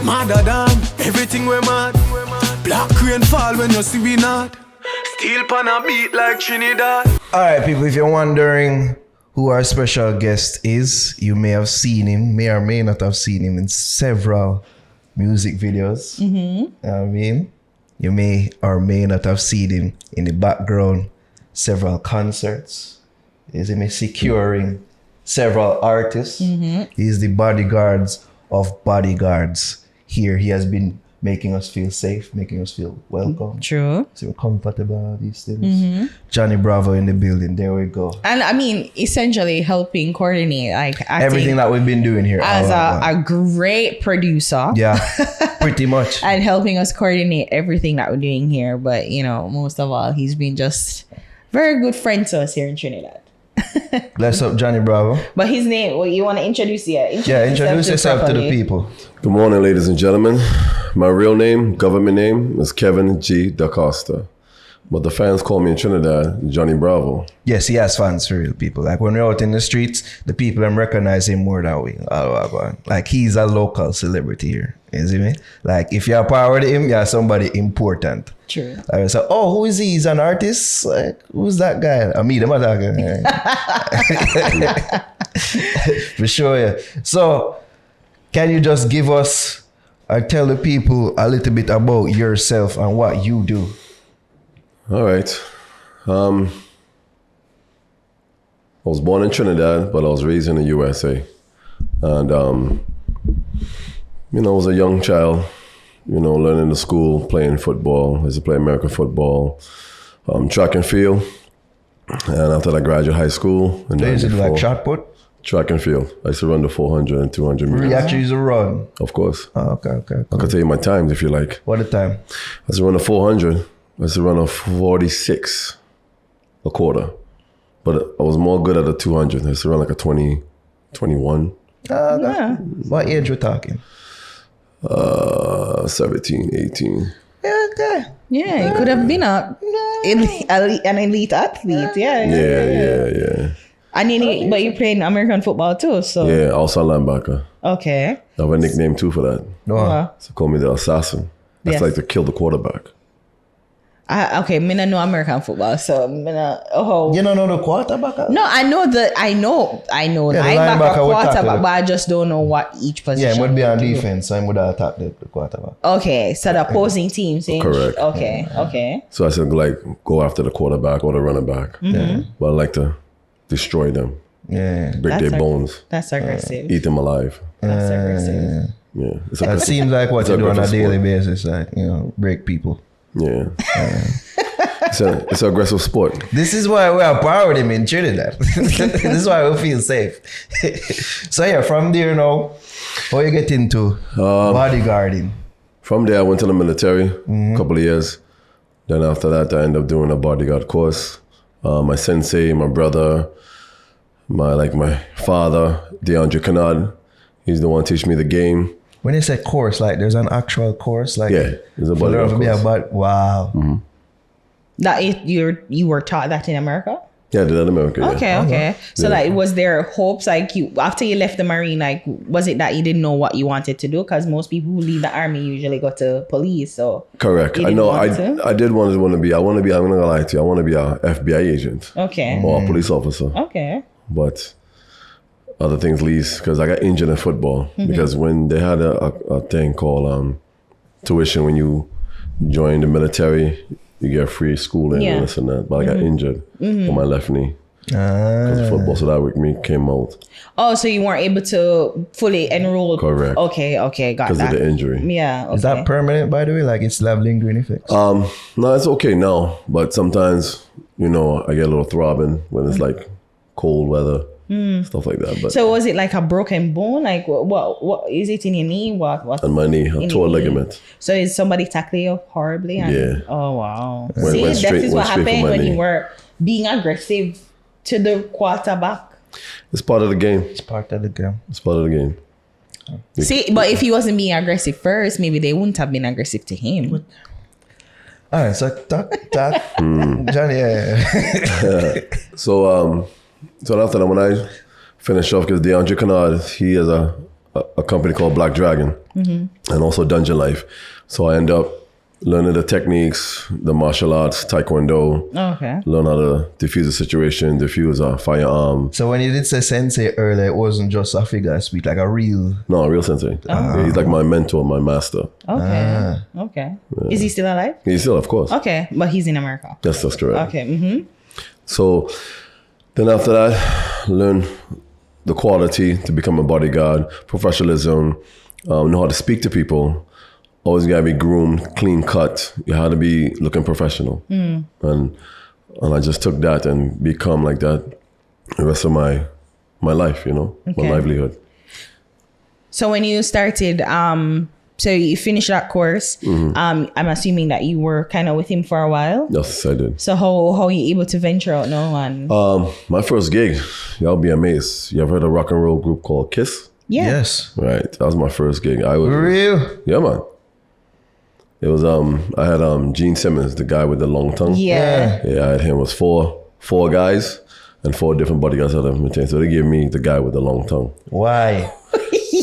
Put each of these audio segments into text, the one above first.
Madder than everything we mad. Black rain fall when you see we not. Steel pan a beat like Trinidad. Alright, people, if you're wondering who our special guest is, you may have seen him, may or may not have seen him in several music videos. I mean, you may or may not have seen him in the background, several concerts. He's him securing several artists. He's the bodyguards of bodyguards. Here, he has been making us feel safe, making us feel welcome. True. So comfortable, all these things. Johnny Bravo in the building. There we go. And I mean, essentially helping coordinate, like Everything that we've been doing here. as a great producer. Yeah, pretty much. And helping us coordinate everything that we're doing here. But, you know, most of all, he's been just very good friend to us here in Trinidad. Bless up Johnny Bravo. But his name, well, you want to introduce it? Introduce yourself to the people. Good morning, ladies and gentlemen. My real name, government name, is Kevin G. Da Costa. But the fans call me in Trinidad Johnny Bravo. Yes, he has fans for real people. Like when we're out in the streets, the people them recognize him more than we. Like he's a local celebrity here. You see me? Like if you're part with him, you're somebody important. True. Like, so, oh, who is he? He's an artist? Like, who's that guy? I meet him at that guy. For sure, yeah. So, can you just give us or tell the people a little bit about yourself and what you do? All right. I was born in Trinidad, but I was raised in the USA. And, you know, I was a young child, you know, learning to school, playing football. I used to play American football, track and field. And after I graduated high school. And Is it like shot put? Track and field. I used to run the 400 and 200 meters. You actually used to run? Of course. Oh, okay. Cool. I can tell you my times if you like. What the time? I used to run a 400. I used to run a 46 a quarter. But I was more good at the 200. I used to run like a 20, 21. Yeah. What age we talking? 17, 18. Yeah, okay. Yeah, you could have been an elite athlete. Yeah. And then, but you played American football too, so. Yeah, outside linebacker. Okay. I have a nickname too for that. No. So call me the assassin. That's Yes. like to kill the quarterback. Okay, me not know American football, so me not. Oh. You don't know the quarterback? No, I know Yeah, the linebacker, linebacker would tackle quarterback, it. but I just don't know what each position. Yeah, he would be on do. defense, so he would attack the quarterback. Okay, so the opposing team saying. Correct. Okay. So I said like go after the quarterback or the running back. But I like to destroy them, Yeah. break their bones, That's aggressive. eat them alive. That's aggressive. Yeah. It's That seems like what It's you do on a aggressive daily sport. basis, like, you know, break people. Yeah. It's an aggressive sport. This is why we are proud of him in Trinidad. This is why we feel safe. So yeah, from there now, how you get into bodyguarding? From there, I went to the military a couple of years. Then after that, I ended up doing a bodyguard course. My sensei, my brother, my father, DeAndre Kennard, he's the one teaching me the game. When you say course, like there's an actual course, like Yeah, there's a bodyguard course. Wow. That you were taught that in America? Yeah, I did that in America. Yeah. Okay. So Yeah. like, was there hopes like you after you left the Marine? Like, was it that you didn't know what you wanted to do? Because most people who leave the Army usually go to police. So Correct. you I didn't know. want to? I did want to be. I'm not gonna lie to you. I want to be a FBI agent Okay. or a police officer. Okay. But other things least because I got injured in football because when they had a thing called tuition when you join the military, you get free schooling Yeah. and this and that. But I got injured on my left knee because of football, so that week me came out Oh, so you weren't able to fully enroll? Correct. Okay. Got because of that. the injury. Yeah. Okay. Is that permanent, by the way? Like it's have lingering effects? No, it's okay now, but sometimes you know I get a little throbbing when it's like cold weather, stuff like that. But So was it like a broken bone? Like what is it in your knee? What? on my knee, I in tore a your knee? ligament. So is somebody tackling you horribly? And, Yeah. Oh wow. Went See, that straight- is went what straight for happened my when knee. you were being aggressive to the quarterback. It's part of the game. It's part of the game. It's part of the game. See, but if he wasn't being aggressive first, maybe they wouldn't have been aggressive to him. All right, so talk. Johnny, yeah. So after that, when I finished off, because DeAndre Kennard, he has a a company called Black Dragon and also Dungeon Life. So I end up learning the techniques, the martial arts, taekwondo. Okay. Learn how to defuse a situation, defuse a firearm. So when you did say sensei earlier, it wasn't just a figure speak, like a real... No, a real sensei. He's like my mentor, my master. Okay. Okay. Is he still alive? He's still, of course. Okay, but he's in America. Yes, that's correct. Okay. So then after that, learn the quality to become a bodyguard, professionalism, know how to speak to people. Always gotta be groomed, clean cut. You have to be looking professional. And I just took that and become like that the rest of my life, my livelihood. So when you started, so you finished that course, I'm assuming that you were kind of with him for a while. Yes, I did. So how are you able to venture out now? And My first gig, y'all be amazed. You ever heard of a rock and roll group called Kiss? yeah. Yes. Right, that was my first gig. I was Real? Yeah, man. It was I had Gene Simmons, the guy with the long tongue. Yeah. Yeah, I had him. It was four guys and 4 different bodyguards I had to maintain. So they gave me the guy with the long tongue. Why?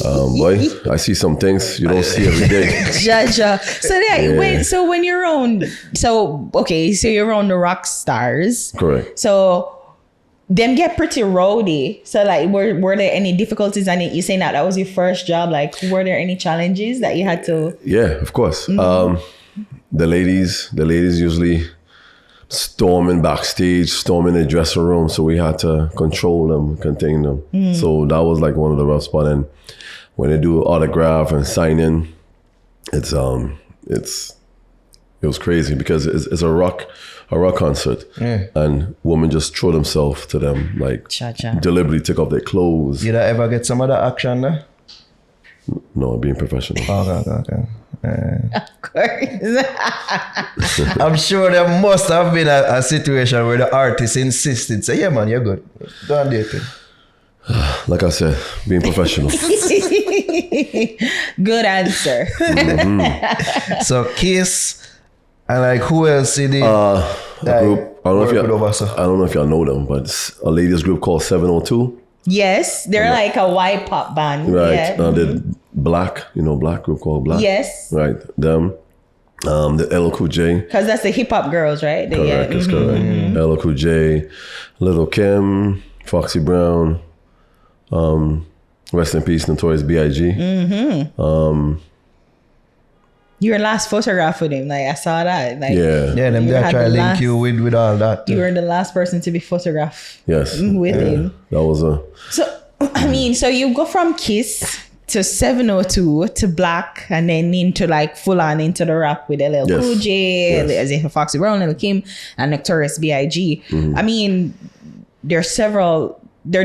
Boy, I see some things you don't see every day. Jaja. So when you're around, so you're around the rock stars. Correct. So them get pretty rowdy. So like, were there any difficulties? And you saying that was your first job? Like, were there any challenges that you had to? Yeah, of course. The ladies usually storming backstage, storming the dressing room. So we had to control them, contain them. So that was like one of the rough spots. And when they do autograph and signing, it was crazy because it's a rock concert, and women just throw themselves to them, like Cha-cha. deliberately take off their clothes. Did I ever get some of that action there? No, being professional. Okay. Of course. I'm sure there must have been a situation where the artist insisted, say, yeah, man, you're good. Go and do your thing. Like I said, being professional. Good answer. So Kiss, and like who else in the Group. I don't know if y'all know them, but it's a ladies group called 702. Yes, they're like a white pop band. Right. Yeah. They're Black, Black group called Black. Yes. Right. Them. The LL Cool J. Because that's the hip hop girls, right? Correct, that's correct. LL Cool J, Little Kim, Foxy Brown, rest in peace, Notorious B.I.G. Your last photograph with him, like I saw that. Like, Yeah, them You there had try to the link last- you with all that. you were the last person to be photographed yes. with Yeah. him. That was So, I mean, so you go from Kiss to 702 to Black and then into like full on into the rap with LL Yes. Cool J, Yes. as in Foxy Brown, Lil Kim, and Notorious B.I.G. I mean, they're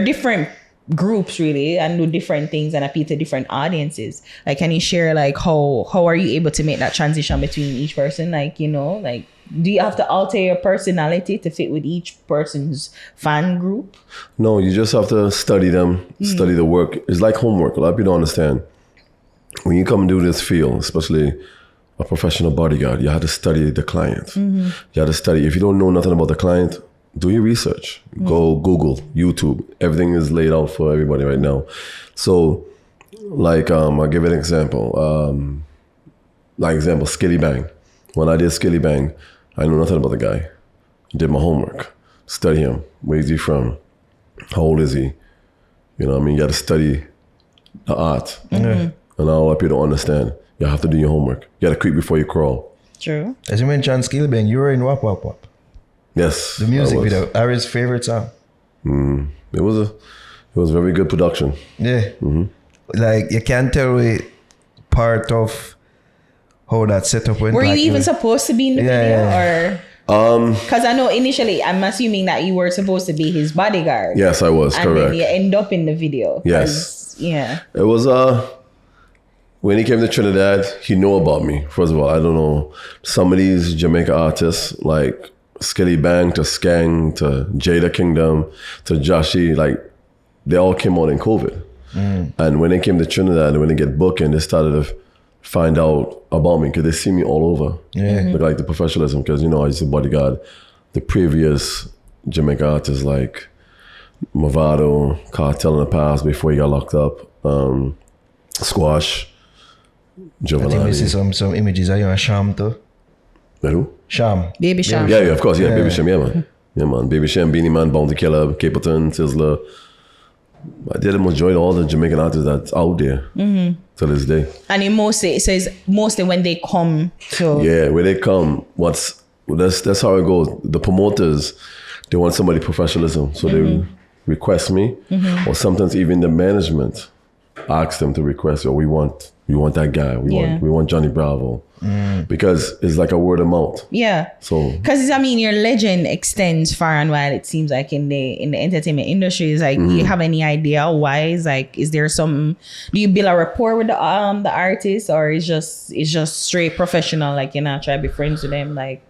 different groups really and do different things and appeal to different audiences. Like, can you share like how are you able to make that transition between each person? Like, like, do you have to alter your personality to fit with each person's fan group? No, you just have to study them, study the work. It's like homework. A lot of people don't understand. When you come and do this field, especially a professional bodyguard, you have to study the client. You have to study. If you don't know nothing about the client, do your research. Go Google, YouTube. Everything is laid out for everybody right now. So, like, I'll give you an example. Skillibeng. When I did Skillibeng, I knew nothing about the guy. Did my homework. Study him. Where is he from? How old is he? You know what I mean? You got to study the art. And a lot of people don't understand. You have to do your homework. You got to creep before you crawl. True. As you mentioned, Skillibeng, you were in Wap Wap Wap. Yes. The music video, Ari's favorite song. It was very good production. Yeah. Like, you can tell it part of how that setup went. Were you like, even supposed to be in the video or? Because I know initially, I'm assuming that you were supposed to be his bodyguard. Yes, I was, and correct. then you end up in the video. Yes. Yeah. It was when he came to Trinidad, he knew about me. First of all, I don't know, some of these Jamaica artists like Skillibeng to Skeng to Jada Kingdom to Joshi, like they all came out in COVID. And when they came to Trinidad, when they get booking, they started to find out about me because they see me all over. But like the professionalism, because I used to bodyguard the previous Jamaica artists like Movado, Cartel in the past before he got locked up. Squash, I think we see Juvenile. some images of you and Sham too. Who? Sham. Baby Sham. Yeah, of course, Baby Shem, yeah, man. Yeah, man. Baby Shem, Beanie Man, Bounty Killer, Capleton, Sizzler. I did enjoy all the Jamaican artists that's out there to this day. And it says mostly when they come to Yeah, where they come, that's how it goes. The promoters, they want somebody professionalism, so they request me, or sometimes even the management asks them to request, or we want that guy, we want Johnny Bravo, because it's like a word of mouth. Yeah. So Because I mean, your legend extends far and wide. It seems like in the entertainment industry, is like, do you have any idea why? Is there some? Do you build a rapport with the artist, or is just straight professional? Like, you know, try to be friends with them. Like,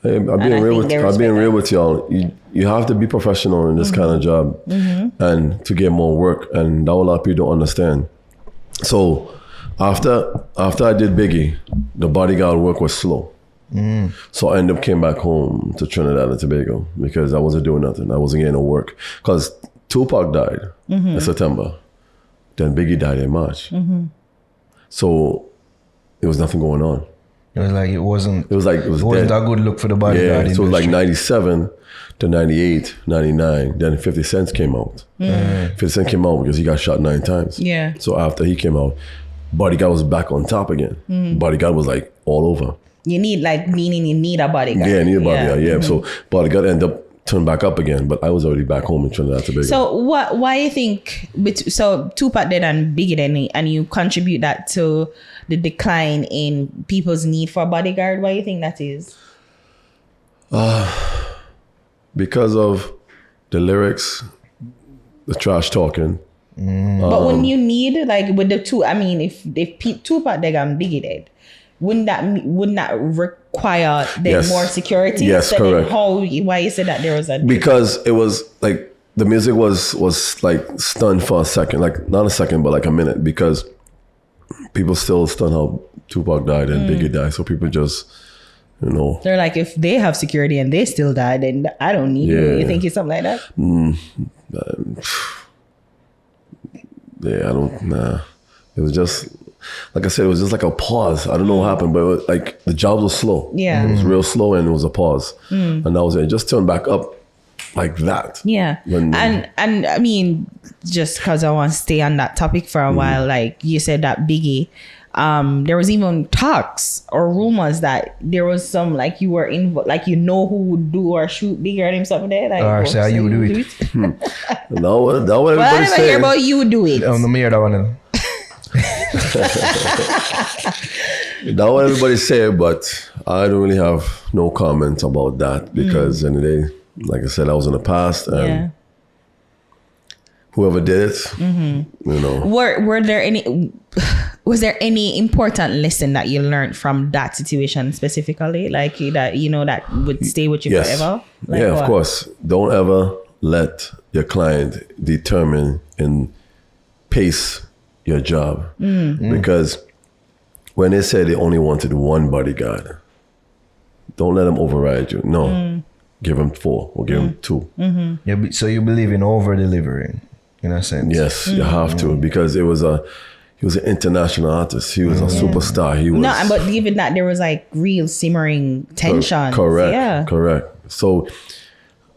hey, I'm being real with y'all. You have to be professional in this kind of job, and to get more work, and that a lot of people don't understand. So after I did Biggie, the Bodyguard work was slow. So I ended up came back home to Trinidad and Tobago because I wasn't doing nothing. I wasn't getting no work. Because Tupac died in September. Then Biggie died in March. So there was nothing going on. It wasn't dead. a good look for the Bodyguard Yeah, so it was like industry. 97 to 98, 99. Then 50 Cent came out. 50 Cent came out because he got shot 9 times. Yeah. So after he came out, Bodyguard was back on top again. Bodyguard was like all over. you need a bodyguard. Yeah, need a Bodyguard. Yeah. So Bodyguard ended up turned back up again, but I was already back home in Trinidad Tobago. So why you think? So Tupac did and Biggie did, and you contribute that to the decline in people's need for a bodyguard. Why do you think that is? Because of the lyrics, the trash talking. But when you need, like, with the two, I mean, if Tupac dead and Biggie dead, wouldn't that require then more security? Yes, so correct. Then why you said that there was a Because it was like the music was like stunned for a second, like not a second, but like a minute, because people still stunned how Tupac died and Biggie died. So people just, they're like, if they have security and they still die, then I don't need you. You think it's something like that? Yeah, it was just, like I said, it was just like a pause. I don't know what happened, but it was like the job was slow. Yeah. It was real slow, and it was a pause. And that was it. It just turned back up like that. Yeah. And I mean, just because I want to stay on that topic for a while, like you said that Biggie, there was even talks or rumors that there was some, like, you were in, like, who would do or shoot Biggie or something there. Like, Or say you do it. That what Well, I everybody never hear said. about you do it. On the mirror, that one. That's what everybody said, but I don't really have no comment about that because in the day, like I said, I was in the past, and whoever did it, Was there any important lesson that you learned from that situation specifically, like that that would stay with you forever? Like, yeah, what? of course. Don't ever let your client determine and pace your job, because when they said they only wanted one bodyguard, don't let them override you. No, give them 4 or give them 2. Yeah, so you believe in over delivering, in a sense. Yes, you have to, because he was an international artist. He was a superstar. He was but given that there was like real simmering tension. Correct. Yeah. Correct. So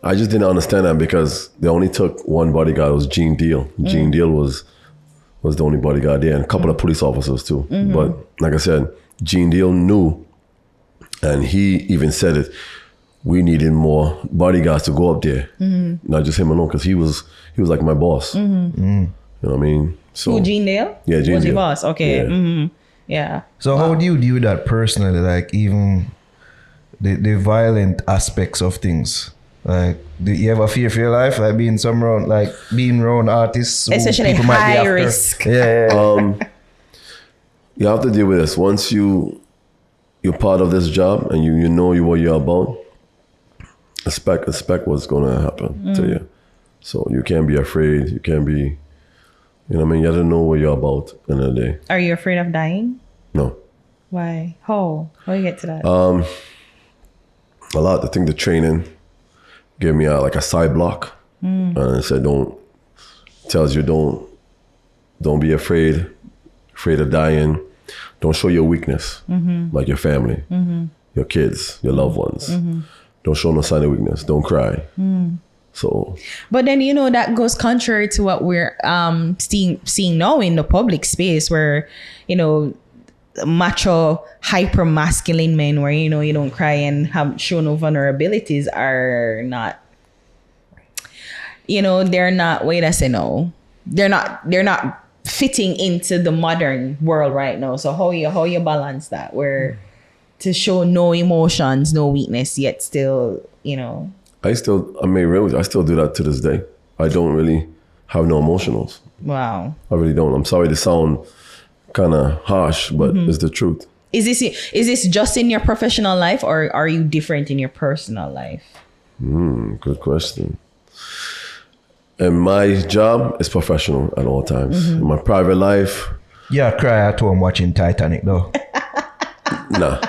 I just didn't understand that, because they only took one bodyguard. It was Gene Deal. Gene Deal was the only bodyguard there, and a couple of police officers too. But like I said, Gene Deal knew, and he even said it, we needed more bodyguards to go up there. Not just him alone, because he was like my boss. You know what I mean? So Who, Gene Dale? Yeah, Gene was Dale. your boss? Okay. Yeah. Yeah. So how do you do that personally? Like, even the violent aspects of things. Like, do you ever fear for your life? Like being around artists, who Especially people might be high after? risk. Yeah. you have to deal with this. Once you're part of this job and you know what you're about, expect what's gonna happen to you. So you can't be afraid. You can't be, you know what I mean? You have to know what you're about at the end of the day. Are you afraid of dying? No. Why? How do you get to that? A lot. I think the training gave me a side block, and it said don't be afraid, afraid of dying. Don't show your weakness, like your family, your kids, your loved ones. Don't show no sign of weakness. Don't cry. So, but then, you know, that goes contrary to what we're seeing now in the public space where, you know, macho, hyper masculine men where, you know, you don't cry and show no vulnerabilities are not, you know, they're not, wait, I say no. They're not fitting into the modern world right now. So how you balance that where to show no emotions, no weakness, yet still, you know. I still do that to this day. I don't really have no emotionals. Wow. I really don't. I'm sorry to sound kind of harsh, but it's the truth. Is this just in your professional life or are you different in your personal life? Good question. And my job is professional at all times. In my private life, Yeah, cry at home watching Titanic though. nah.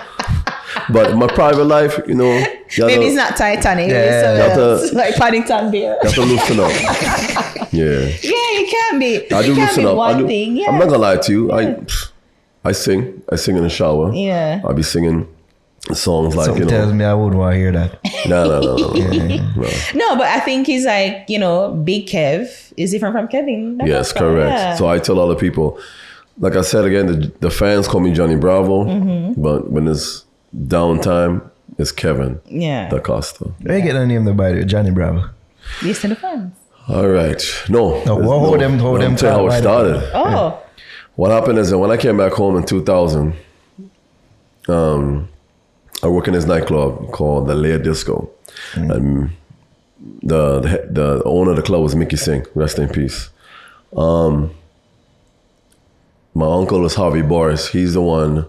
But in my private life, you know, Maybe it's not Titanic. Yeah. It's like Paddington Bear. you have to loosen up. Yeah. Yeah, you can be. I do You can loosen be up. one thing. Yeah. I'm not gonna lie to you. I sing. I sing in the shower. Yeah. I'll be singing songs like, Something tells me I wouldn't want to hear that. No. No, but I think he's like, you know, Big Kev is different from Kevin. Yes, correct. Yeah. So I tell other people, like I said again, the fans call me Johnny Bravo, but when it's downtime, it's Kevin Yeah. Da Costa. Where you get the name though, by the way? Johnny Bravo. Listen to the fans. All right. No. hold them I'll tell you how it started. Oh. What happened is that when I came back home in 2000, I work in this nightclub called the Lair Disco. And the owner of the club was Mickey Singh, rest in peace. My uncle is Harvey Boris. He's the one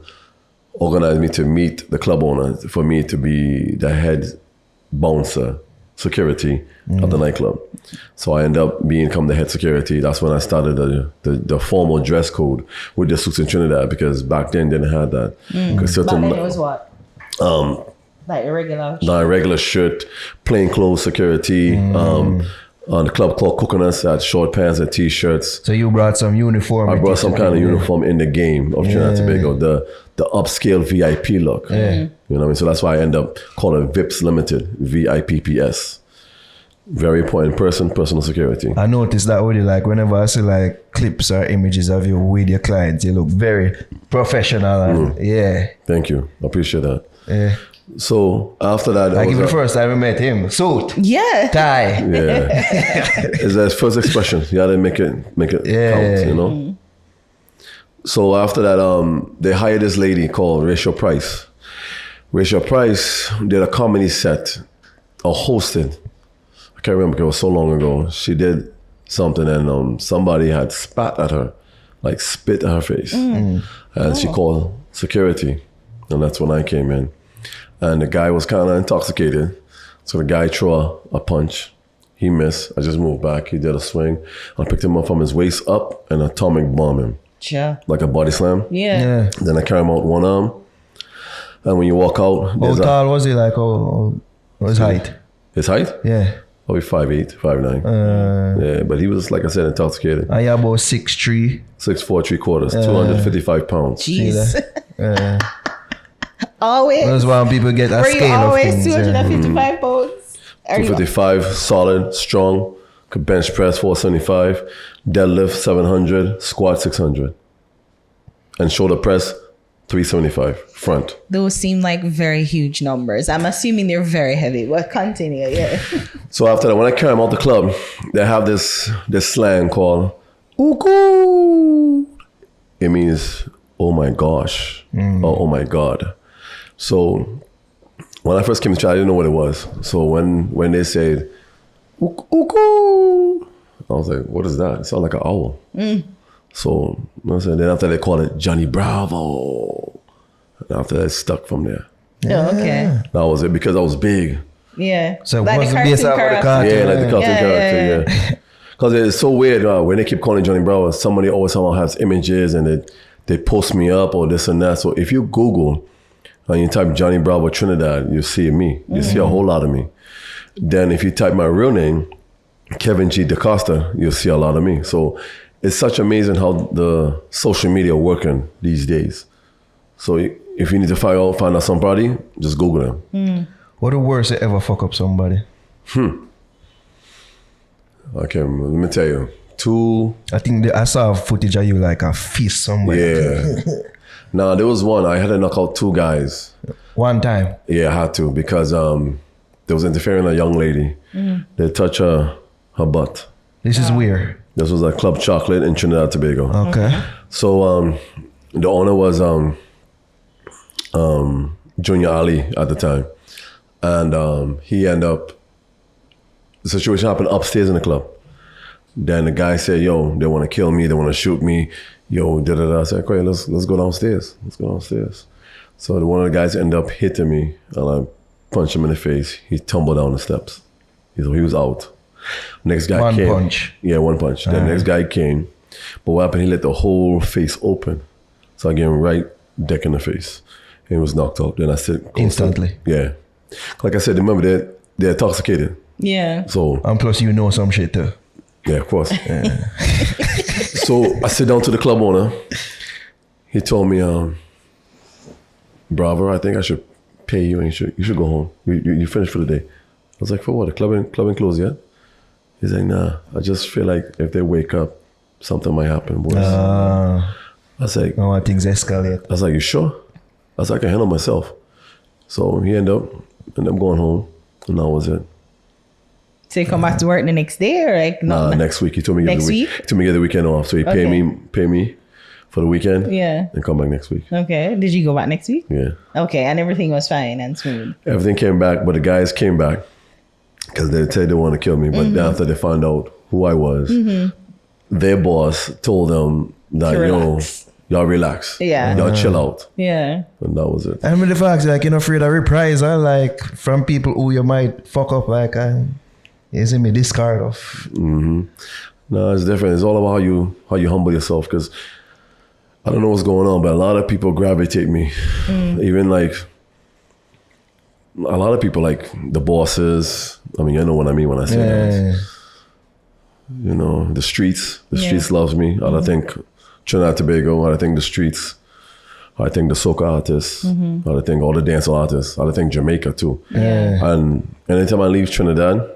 organized me to meet the club owner for me to be the head bouncer, security of the nightclub. So I end up become the head security. That's when I started the formal dress code with the suits in Trinidad, because back then they didn't have that. Back then it was what? Like a regular Not a regular shirt, plain clothes security. On the club called Coconuts, had short pants and t-shirts. So you brought some uniform. I brought some kind of uniform in the game of Trinidad Tobago, the upscale VIP look. You know what I mean? So that's why I end up calling it VIPS Limited, VIPPS. Very important personal security. I noticed that already, like whenever I see like clips or images of you with your clients, you look very professional. And, yeah. Thank you. I appreciate that. Yeah. So after that, Like even the first time I met him, suit, Yeah. tie. yeah, it's his first expression. You had to make it count, you know. So after that, they hired this lady called Rachel Price. Rachel Price did a comedy set, or hosted. I can't remember, it was so long ago. She did something and somebody had spat at her, like spit at her face. And she called security. And that's when I came in. And the guy was kind of intoxicated. So the guy threw a punch. He missed. I just moved back. He did a swing. I picked him up from his waist up and atomic bomb him. Sure. Like a body slam. Yeah. Then I carry him out one arm. And when you walk out, How tall was he? Like, what his height? his height? Yeah. Probably 5'8", 5'9". Yeah, but he was, like I said, intoxicated. I about 6'3". 6'4", 3/4", 255 pounds. Jeez. Always. That's why people get a Were you scale of always things. 255 pounds? Are you- 255, solid, strong. Could bench press 475, deadlift 700, squat 600, and shoulder press 375 front. Those seem like very huge numbers. I'm assuming they're very heavy. Well, continue. Yeah. So after that, when I carry them out the club, they have this slang called "Uku." It means "oh my gosh" or "oh my god." So when I first came to China, I didn't know what it was. So when they said "Uku," I was like, "What is that?" It sounds like an owl. So then after they call it Johnny Bravo. And after that, it stuck from there. Oh, okay. That was it, because I was big. Yeah. So Like what's the the base cartoon of the character. cartoon? Yeah, like the cartoon Yeah, character, yeah. Because it's so weird when they keep calling Johnny Bravo, somebody always somehow has images and they post me up or this and that. So if you Google and you type Johnny Bravo Trinidad, you see me. You see a whole lot of me. Then if you type my real name, Kevin G. Da Costa, you'll see a lot of me. So it's such amazing how the social media working these days. So if you need to find out somebody, just Google them. What the worst you ever fuck up somebody? Okay, let me tell you. I think I saw footage of you like a fist somewhere. Yeah. Nah, there was one. I had to knock out 2 guys. One time. Yeah, I had to because there was interfering a young lady. They touched her butt. This is weird. This was at Club Chocolate in Trinidad Tobago. Okay. So the owner was Junior Ali at the time. And he ended up, the situation happened upstairs in the club. Then the guy said, yo, they want to kill me, they want to shoot me. Yo, da-da-da. I said, okay, let's go downstairs. Let's go downstairs. So one of the guys ended up hitting me and I punched him in the face. He tumbled down the steps. He was out. Next guy came. One punch. Yeah, one punch. The next guy came. But what happened, he let the whole face open. So I gave him right deck in the face. And he was knocked out. Then I said... Instantly. Yeah. Like I said, remember, they're intoxicated. Yeah. So... And plus you know some shit too. Yeah, of course. Yeah. So I sit down to the club owner. He told me, Bravo, I think I should pay you and you should go home. You finished for the day. I was like, for what? The club ain't closed yet? He's like, nah, I just feel like if they wake up, something might happen worse. I was like, no, things escalate. I was like, you sure? I was like, I can handle myself. So he ended up going home, and that was it. So you come back to work the next day, or like no? Next week. He told me next week. To me get the weekend off. So he pay me for the weekend. Yeah. And come back next week. Okay. Did you go back next week? Yeah. Okay, and everything was fine and smooth. Everything came back, but the guys came back because they said they want to kill me. But then after they found out who I was, their boss told them that y'all relax. Yeah. Y'all chill out. Yeah. And that was it. I mean the fact like you're not afraid of reprisal like from people who you might fuck up like isn't me discard of. No, it's different. It's all about how you humble yourself because I don't know what's going on, but a lot of people gravitate me. Even like a lot of people like the bosses. I mean, you know what I mean when I say that. You know, the streets loves me. I think Trinidad Tobago, I think the streets, I think the soca artists, I think all the dancehall artists, I think Jamaica too. And anytime I leave Trinidad,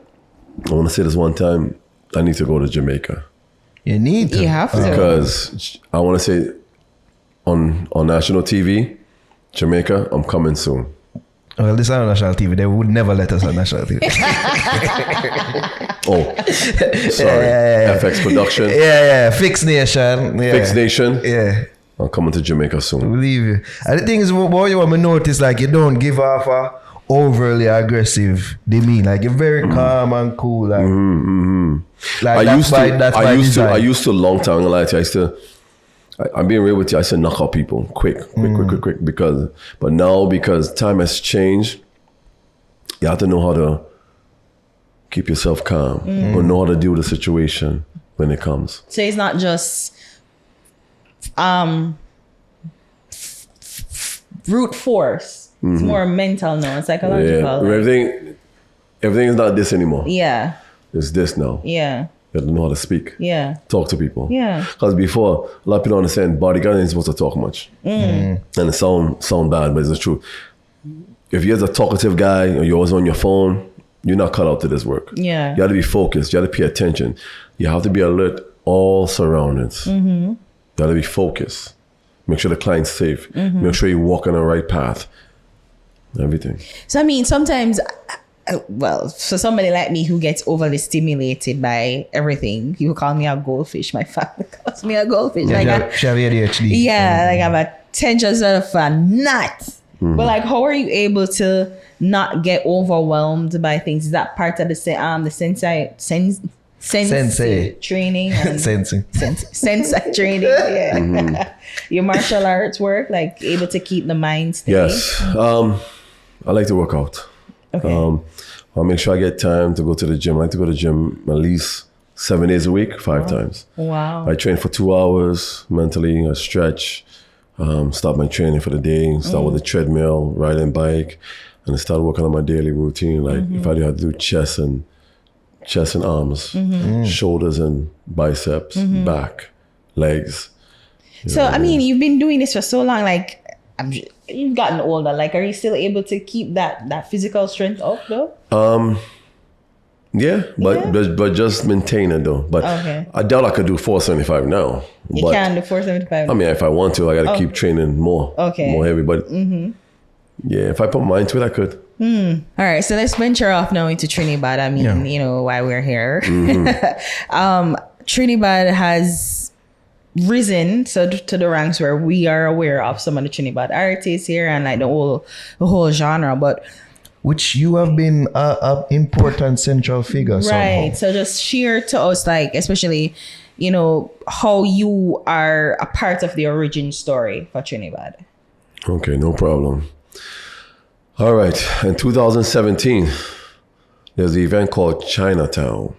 I want to say this one time, I need to go to Jamaica. You need to. You have to. Because I want to say on national TV, Jamaica, I'm coming soon. Well, this is on national TV. They would never let us on national TV. Oh, sorry. FX Production. Yeah. Fix Nation. Yeah. Fix Nation. Yeah. I'm coming to Jamaica soon. Believe you. And the thing is, what you want me to notice, like you don't give off a overly aggressive demeanor. Like you're very calm and cool. Like, like I used to long time, like I'm being real with you. I said knock out people quick, but now because time has changed, you have to know how to keep yourself calm, but know how to deal with the situation when it comes. So it's not just brute force. It's more mental now. It's psychological. Yeah. Everything is not this anymore. Yeah. It's this now. Yeah. You have to know how to speak. Yeah. Talk to people. Yeah. Because before, a lot of people don't understand bodyguarding ain't supposed to talk much. And it sound bad, but it's the truth. If you're a talkative guy or you're always on your phone, you're not cut out to this work. Yeah. You have to be focused. You have to pay attention. You have to be alert all surroundings. You have to be focused. Make sure the client's safe. Make sure you walk on the right path. Everything. So I mean, sometimes, well, for somebody like me who gets overly stimulated by everything, people call me a goldfish. My family calls me a goldfish. Yeah, she have ADHD. Yeah, like I'm attention sort of a nut. But like, how are you able to not get overwhelmed by things? Is that part of the sensei training? Sensei training. Yeah. Your martial arts work, like able to keep the mind steady. Yes. I like to work out. Okay. I'll make sure I get time to go to the gym. I like to go to the gym at least 7 days a week, 5 times. Wow. I train for 2 hours mentally. I stretch, start my training for the day, start with the treadmill, riding bike, and I start working on my daily routine. Like if I do have to do chest and arms, shoulders and biceps, back. legs. So, I mean, you've been doing this for so long, like, you've gotten older. Like, are you still able to keep that physical strength up, though? Yeah, but just maintain it, though. But Okay. I doubt I could do 475 now. You but, can do 475. I mean, if I want to, I got to keep training more. Okay. More heavy. But yeah, if I put mind to it, I could. All right, so let's venture off now into Trinidad. I mean, you know, why we're here. Trinidad has risen to the ranks where we are aware of some of the Trinidad artists here and like the whole genre, but which you have been an important central figure right. somehow. So just share to us, like, especially, you know, how you are a part of the origin story for Trinidad. Okay, no problem. All right, in 2017, there's an event called Chinatown.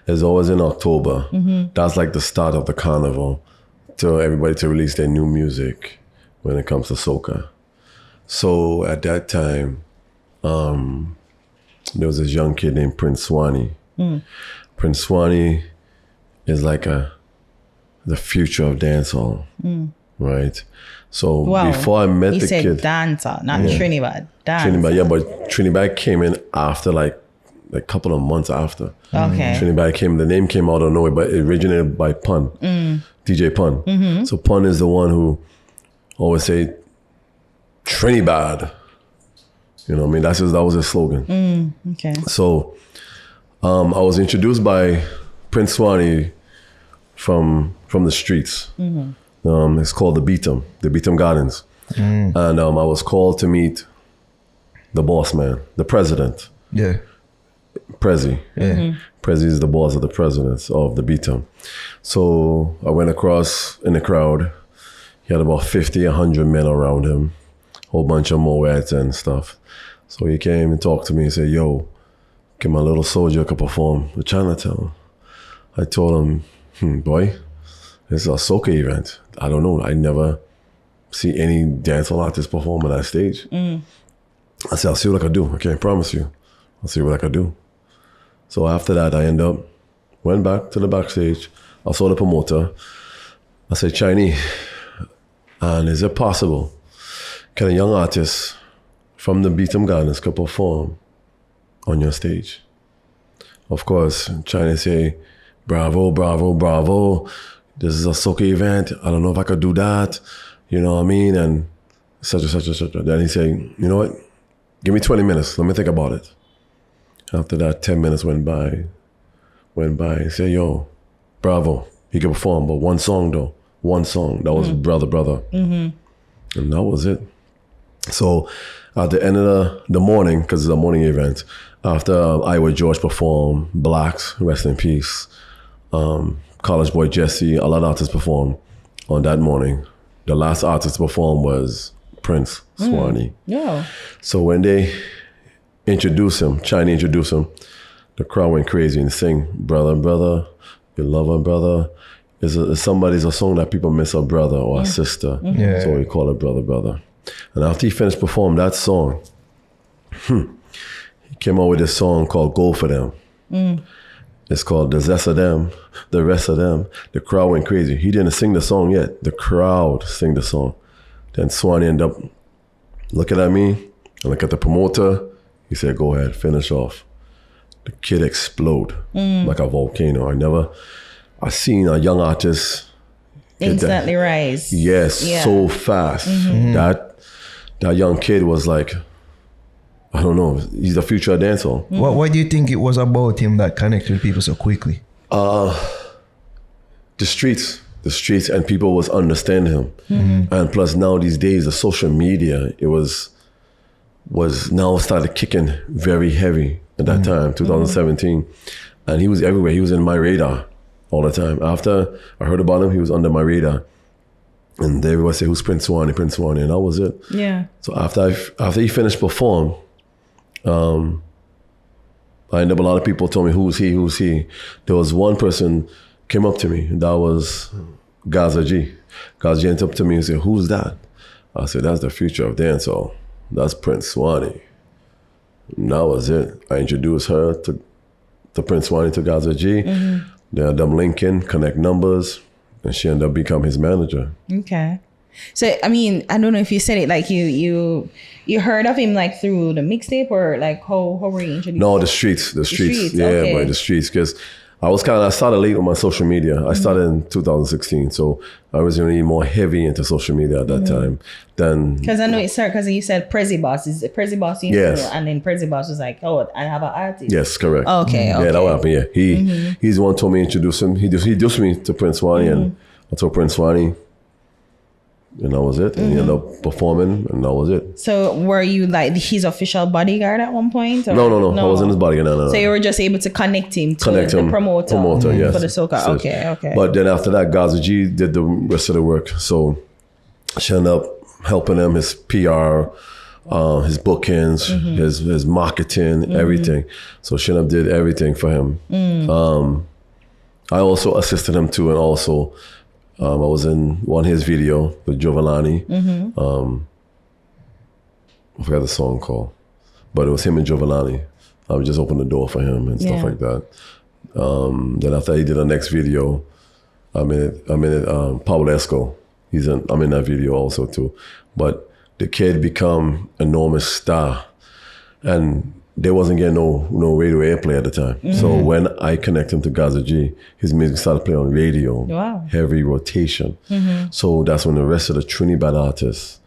It's always in October. That's like the start of the carnival to everybody to release their new music when it comes to soca. So at that time, there was this young kid named Prince Swanee. Prince Swanee is like the future of dancehall, right? So before I met the kid, dancer, not Trinidad. Dancer. Trinidad, yeah, but Trinidad came in after like a couple of months after. Okay. Trinidad the name came out of nowhere, but it originated by Pun, DJ Pun. So Pun is the one who always say Trinibad. You know what I mean? That was his slogan. Okay. So I was introduced by Prince Swanee from the streets. It's called the Beatum Gardens. And I was called to meet the boss man, the president. Yeah. Prezi. Yeah. Prezi is the boss of the presidents of the Beatum. So I went across in the crowd. He had about 50, 100 men around him. Whole bunch of Moeds and stuff. So he came and talked to me and said, yo, can my little soldier could perform with Chinatown? I told him, boy, this is a soca event. I don't know. I never see any dancehall artists perform on that stage. I said, I'll see what I can do. I can't promise you. I'll see what I can do. So after that, I went back to the backstage. I saw the promoter. I said, Chinese, and is it possible? Can a young artist from the Beatum Gardens could perform on your stage? Of course, Chinese say, bravo, bravo, bravo. This is a soca event. I don't know if I could do that. You know what I mean? And such and such and such. Then he say, you know what? Give me 20 minutes. Let me think about it. After that, 10 minutes went by. He said, yo, bravo. He could perform, but one song though. One song. That was Brother, Brother. And that was it. So at the end of the morning, because it's a morning event, after I with George performed, Blacks, rest in peace, College Boy Jesse, a lot of artists performed on that morning. The last artist to perform was Prince Swanee. Yeah. So when they introduced him, China introduced him, the crowd went crazy and sing, brother, brother, you love a brother. It's a song that people miss a brother or a sister. Yeah. So we call it brother, brother. And after he finished performing that song, he came out with this song called Go For Them. It's called The Zest of Them, The Rest of Them. The crowd went crazy. He didn't sing the song yet. The crowd sang the song. Then Swanee ended up looking at me and look at the promoter. He said, go ahead, finish off. The kid explode like a volcano. I seen a young artist instantly rise. Yes, Yeah. so fast. That young kid was like, I don't know, he's the future of dancehall. What do you think it was about him that connected with people so quickly? The streets, and people was understanding him. And plus now these days, the social media, it was now started kicking very heavy at that time, 2017. And he was everywhere. He was in my radar all the time. After I heard about him, he was under my radar. And everyone say, who's Prince Swanee? And that was it. Yeah. So after he finished perform, I ended up, a lot of people told me, who's he? There was one person came up to me, and that was Gaza G. Gaza G went up to me and said, who's that? I said, that's the future of dancehall. That's Prince Swanee. And that was it. I introduced her to Prince Swanee, to Gaza G. They had them linking, connect numbers. and she ended up becoming his manager. Okay. So, I mean, I don't know if you said it, like you heard of him like through the mixtape, or like how were you introduced? No, the streets. Yeah, okay. boy, the streets. Because I started late on my social media. I started in 2016, so I was really more heavy into social media at that time. Then because I know it started because you said Prezi Boss. Is it Prezi Boss? Yes. And then Prezi Boss was like, oh, I have an artist. yes, correct. Okay. Yeah, that happened. Yeah, he's the one told me to introduce him. He introduced me to Prince Wani, and I told Prince Wani, and that was it. And he ended up performing, and that was it. So were you like his official bodyguard at one point? Or? No. I wasn't his bodyguard. No. So you were just able to connect him to the promoter yes. for the soca. So- Okay. But then after that, Gaza G did the rest of the work. So she ended up helping him, his PR, his bookings, his marketing, everything. So she ended up did everything for him. I also assisted him too, and also I was in one of his video with Giovanni. I forgot the song called, but it was him and Giovanni. I would just open the door for him and stuff like that. Then after he did the next video, I'm in it. Pablo Esco. I'm in that video also too. But the kid become enormous star, and they wasn't getting no radio airplay at the time. So when I connect him to Gaza G, his music started playing on radio, heavy rotation. So that's when the rest of the Trinibad artists.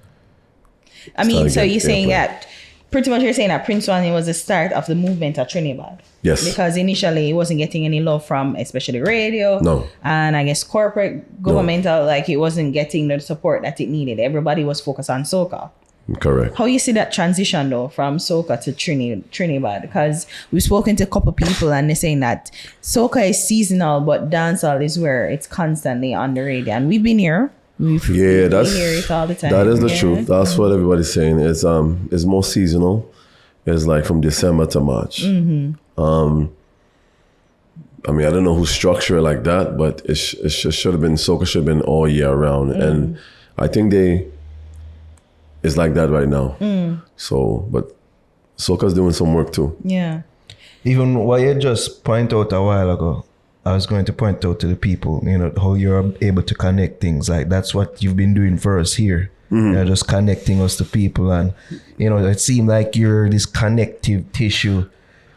I mean, so you're saying that pretty much you're saying that Prince Wani was the start of the movement at Trinidad. Yes. Because initially he wasn't getting any love from especially radio. No. And I guess corporate, governmental, like it wasn't getting the support that it needed. Everybody was focused on soca. Correct. How you see that transition though from soca to Trinidad? Because we've spoken to a couple people and they're saying that soca is seasonal, but dancehall is where it's constantly on the radio. And we've been here. We hear it all the time. That is the truth. That's what everybody's saying. It's more seasonal. It's like from December to March. I mean, I don't know who structured it like that, but it should have been, soca should have been all year round. And I think it's like that right now. So, but soca's doing some work too. Yeah. Even what you just point out a while ago, I was going to point out to the people, how you're able to connect things. Like that's what you've been doing for us here. You're just connecting us to people, and it seemed like you're this connective tissue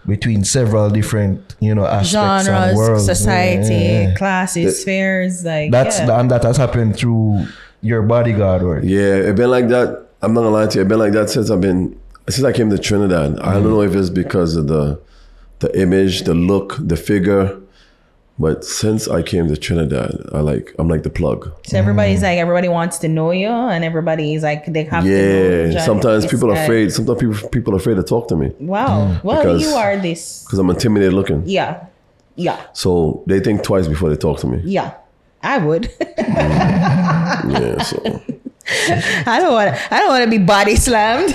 between several different, aspects genres, and worlds. society, classes, spheres, like and that has happened through your Bodyguard work. Yeah, it's been like that. I'm not gonna lie to you. It's been like that since I came to Trinidad. I don't know if it's because of the image, the look, the figure. But since I came to Trinidad, I'm like the plug. So everybody wants to know you, and everybody's like, they have to know. Yeah, sometimes people are afraid. Sometimes people are afraid to talk to me. Wow. Well, you are this. Because I'm intimidated looking. Yeah. So they think twice before they talk to me. Yeah, I would. Yeah, so. I don't want to be body slammed.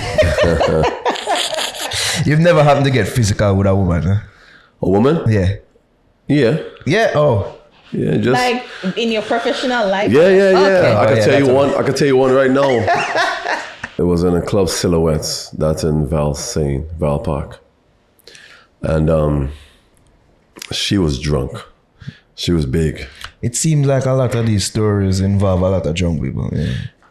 You've never happened to get physical with a woman, huh? A woman? Yeah. Yeah. Yeah. Oh. Yeah. Just like in your professional life. Yeah. Okay. I can tell you one right now. It was in a club Silhouettes. That's in Val Park, and she was drunk. She was big. It seems like a lot of these stories involve a lot of drunk people.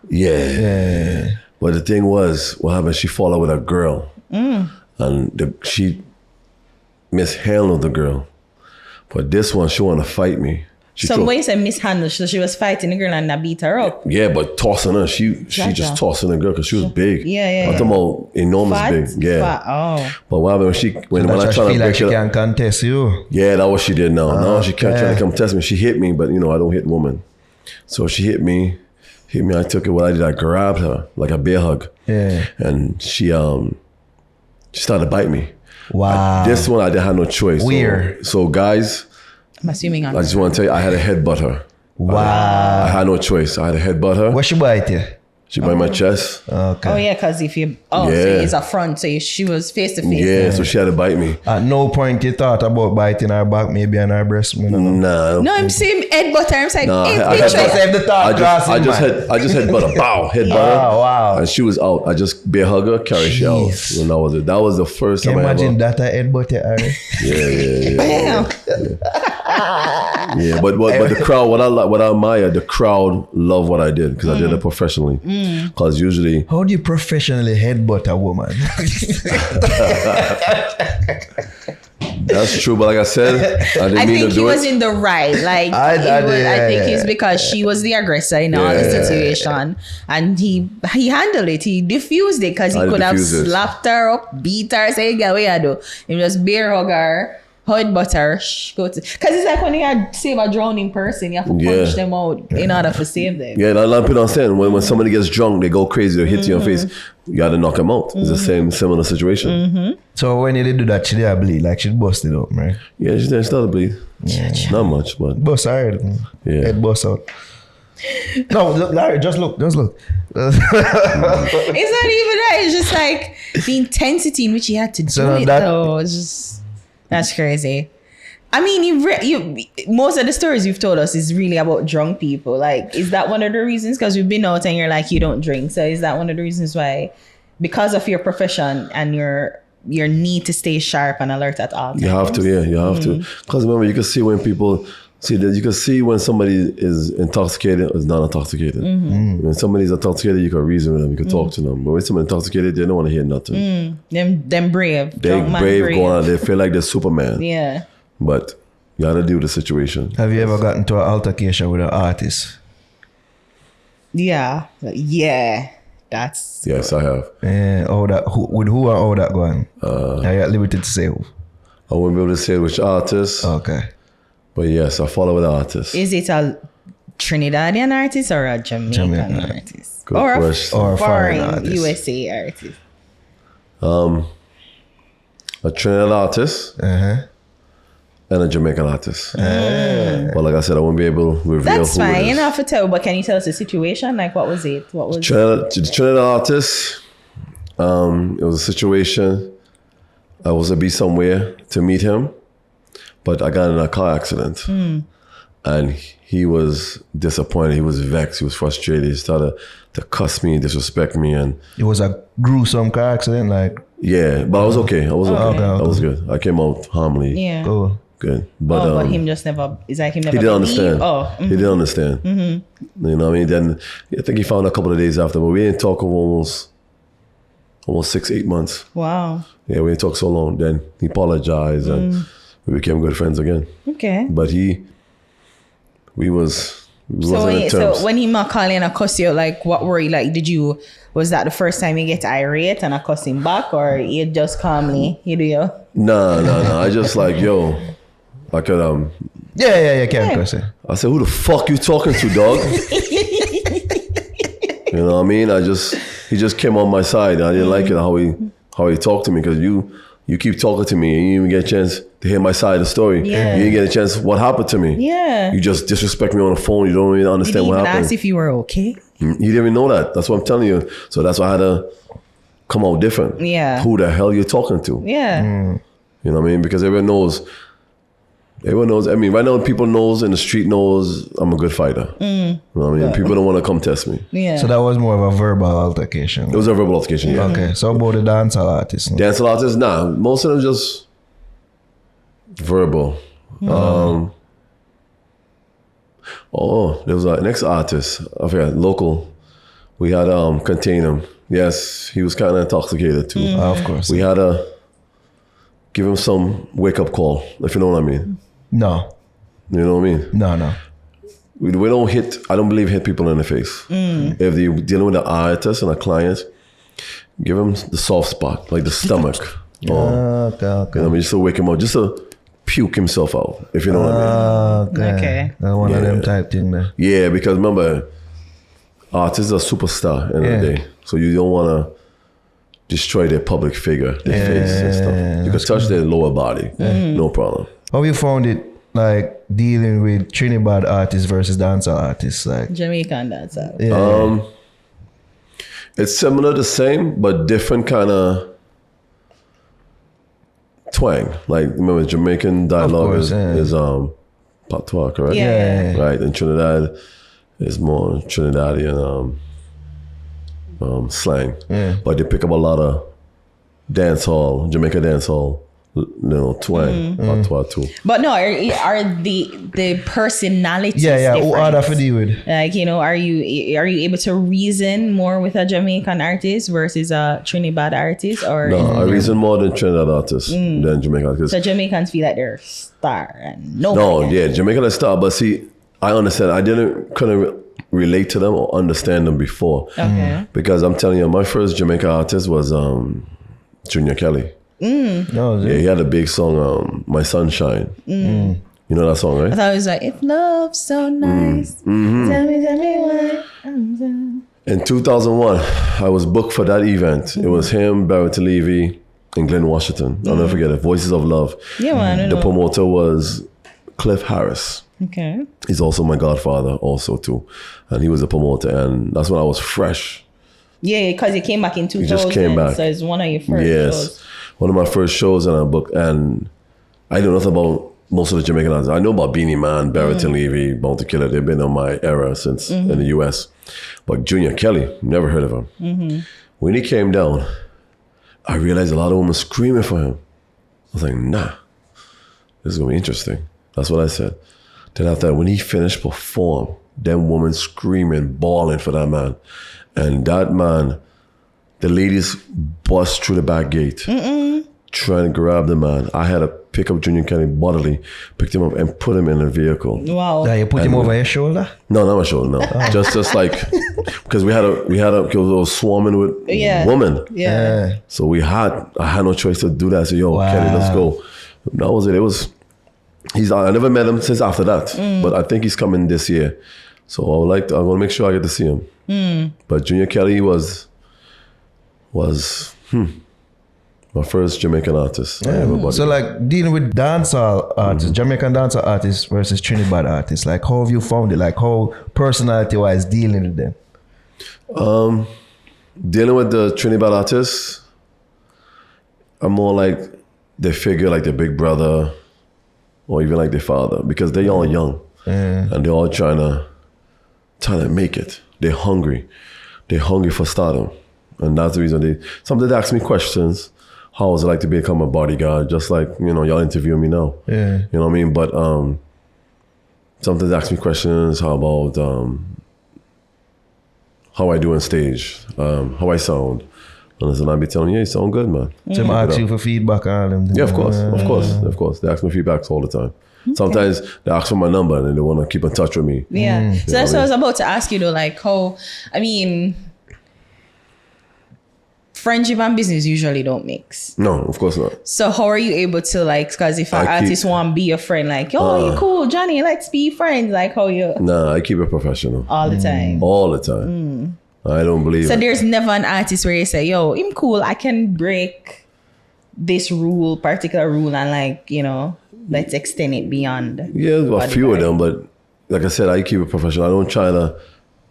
Yeah. But the thing was, what happened? She fell out with a girl, and she mishandled the girl. But this one, she wanted to fight me. When you say mishandled, so she was fighting the girl and I beat her up. Yeah, but tossing her, she just tossing the girl because she was big. Yeah. I'm talking about enormous big. Yeah. Fat. Oh. But what happened when I tried to break like she it can contest you. Yeah, that's what she did now. Now she can't try to come test me. She hit me, but I don't hit women. So she hit me. I took it. What I did, I grabbed her like a bear hug. Yeah. And she started to bite me. Wow. This one, I didn't have no choice. Weird. So guys, I'm assuming I just want to tell you, I had to headbutt her. Wow. I had no choice. I had to headbutt her. What she bite you? She bite my chest. Okay. Oh yeah, because if you so it's a front, so she was face to face. Yeah, so she had to bite me. At no point you thought about biting her back, maybe on her breast. Nah. No, I'm saying headbutt her. I'm saying, I just headbutt her. Bow, headbutt her. Wow. And she was out. I just bear hug her, carry she out. And that was it. That was the first time Can you I imagine that I headbutt her? Yeah. Bam. Yeah, but the crowd, what I admire, the crowd love what I did because I did it professionally. Because usually, How do you professionally headbutt a woman? that's true. But like I said, I didn't I mean think to he do was it. in the right. Like I think it's because she was the aggressor in all the situation, and he handled it. He diffused it because he I could have diffused it. slapped her up, beat her, say, "Get what you do." He just bear hug her. Headbutt her, because it's like when you had save a drowning person, you have to punch them out in order to save them. Yeah, a lot of people understand when somebody gets drunk, they go crazy, they hit you in your face. You got to knock them out. It's the same similar situation. So when you did do that, she did bleed, like she busted up, right? Yeah, she started to bleed. Not much, but Bust her head. Yeah. Head bust out. No, look, Larry, just look. It's not even that. It's just like the intensity in which he had to do So it, that- though. It's just that's crazy. I mean, you most of the stories you've told us is really about drunk people. Like, is that one of the reasons? Because we've been out and you're like, you don't drink. So is that one of the reasons why, because of your profession and your need to stay sharp and alert at all times? you have to, you have to. Because remember, you can see when people see that. You can see when somebody is intoxicated or is not intoxicated. When somebody's intoxicated, you can reason with them, you can talk to them. But when someone's intoxicated, they don't want to hear nothing. Them brave. They Drunk man brave, going out, they feel like they're Superman. Yeah. But you got to deal with the situation. Have you ever gotten to an altercation with an artist? Yeah. Yeah. That's Yes, I have. Yeah, with who or how that going? Are you at liberty to say who? I won't be able to say which artist, Okay. but yes, I follow with the artist. Is it a Trinidadian artist or a Jamaican Jamaican. artist? Good or question. Or a foreign foreign artist. USA artist? A Trinidad artist Uh-huh. and a Jamaican artist. But like I said, I won't be able to reveal That's who fine. it You is. don't have to tell, but can you tell us the situation? Like, what was it? What was The Trinidad artist, it was a situation. I was to be somewhere to meet him, but I got in a car accident. And he was disappointed. He was vexed. He was frustrated. He started to cuss me, disrespect me. And It was a gruesome car accident, like, yeah, but I was okay. I was okay. Okay. I was good. I came out harmlessly. yeah. oh. Good. But, But him just never. It's like him never. he didn't believe. understand. Oh, He didn't understand. You know what I mean? Then I think he found a couple of days after, but we didn't talk for almost 6-8 months. wow. Yeah, we didn't talk so long. Then he apologized and we became good friends again. Okay. But we wasn't in terms. So when he ma call in a cuss you, like, what were you like? Was that the first time you get irate and I cuss him back, or you just calmly you do you? No. I just like, yo, I could Yeah, can't cuss it. I said, who the fuck you talking to, dog? You know what I mean? He just came on my side. I didn't like it how he talked to me, because you keep talking to me and you didn't even get a chance to hear my side of the story. Yeah. You didn't get a chance what happened to me. Yeah. You just disrespect me on the phone. You don't even Did understand he what even happened. ask if you were okay? You didn't even know that. That's what I'm telling you. So that's why I had to come out different. Yeah. Who the hell you talking to? Yeah. You know what I mean? Because everyone knows. I mean, right now people knows and the street knows I'm a good fighter. You know what I mean? People don't want to come test me. Yeah. So that was more of a verbal altercation. It was a verbal altercation, yeah. Okay, so about the dancehall artist. Dancehall artists, nah. Most of them just verbal. There was an next artist. I forgot, local. We had contain him. Yes, he was kind of intoxicated too. Of course. We had to give him some wake-up call, if you know what I mean. No. You know what I mean? No. We don't hit, I don't believe hit people in the face. If they're dealing with an artist and a client, give them the soft spot, like the stomach. Okay. You know what I mean? Just to wake him up, just to puke himself out, if you know what I mean. Okay. One of them type thing there. Yeah, because remember, artists are superstar at the end of the day. So you don't want to destroy their public figure, their face and stuff. You can touch their lower body, no problem. How you found it, like, dealing with Trinidad artists versus dancehall artists? Like, Jamaican dancer. yeah. It's similar, the same, but different kind of twang. Like, remember, Jamaican dialogue course, is patois, correct? Yeah. Right, and Trinidad is more Trinidadian slang. Yeah. But they pick up a lot of dancehall, Jamaica dancehall twang, patois too. But no, are the personalities Yeah. Who different? are that for deal with? Like, are you able to reason more with a Jamaican artist versus a Trinidad artist? Or No, I reason more than Trinidad artists than Jamaican artists. so Jamaicans feel like they're a star and Jamaican is star, but see, I understand. I couldn't relate to them or understand them before. Okay. Because I'm telling you, my first Jamaican artist was Junior Kelly. No, Yeah, he had a big song, My Sunshine. You know that song, right? I thought it was like, if love's so nice, tell me why. In 2001, I was booked for that event. It was him, Barrett Levy, and Glenn Washington. I'll never forget it. Voices of Love. Yeah, man. I The know. promoter was Cliff Harris. Okay. He's also my godfather also too. And he was a promoter, and that's when I was fresh. Yeah, because it came back in 2000. just came back. So it's one of your first Yes. shows. One of my first shows, and I booked, and I know nothing about most of the Jamaican artists. I know about Beanie Man, Barrett and Levy, Bounty Killer. They've been on my era since in the US. But Junior Kelly, never heard of him. When he came down, I realized a lot of women screaming for him. I was like, nah, this is gonna be interesting. That's what I said. Then after that, when he finished perform, them women screaming, bawling for that man. And that man, the ladies bust through the back gate, trying to grab the man. I had to pick up Junior Kelly bodily, picked him up and put him in a vehicle. Wow. That you put him over your shoulder? No, not my shoulder, no. just like, because we had a, because it was swarming with women. Yeah. So I had no choice to do that. So, yo, Kelly, let's go. That was it. I never met him since after that, but I think he's coming this year. So I want to make sure I get to see him. But Junior Kelly was my first Jamaican artist. So like dealing with dancehall artists, Jamaican dancehall artists versus Trinidad artists, like how have you found it? Like how personality wise dealing with them? Dealing with the Trinidad artists, I'm more like they figure like their big brother or even like their father, because they all young and they're all trying to make it. They're hungry. They're hungry for stardom. And that's the reason sometimes they ask me questions. How was it like to become a bodyguard? Just like, y'all interviewing me now. Yeah. You know what I mean? But sometimes they ask me questions. How about how I do on stage? How I sound? And I'll be telling you, you sound good, man. So I ask you for feedback on them. Yeah, of course. They ask me feedbacks all the time. Okay. Sometimes they ask for my number and they want to keep in touch with me. Yeah. So that's what I was about to ask you though, like how, friendship and business usually don't mix. No, of course not. So how are you able to because if an artist want to be a friend, like, yo, you cool, Johnny, let's be friends, like how you... Nah, I keep it professional. All the time. All the time. I don't believe So there's never an artist where you say, yo, I'm cool, I can break this particular rule and let's extend it beyond. Yeah, a few of them, but like I said, I keep it professional. I don't try to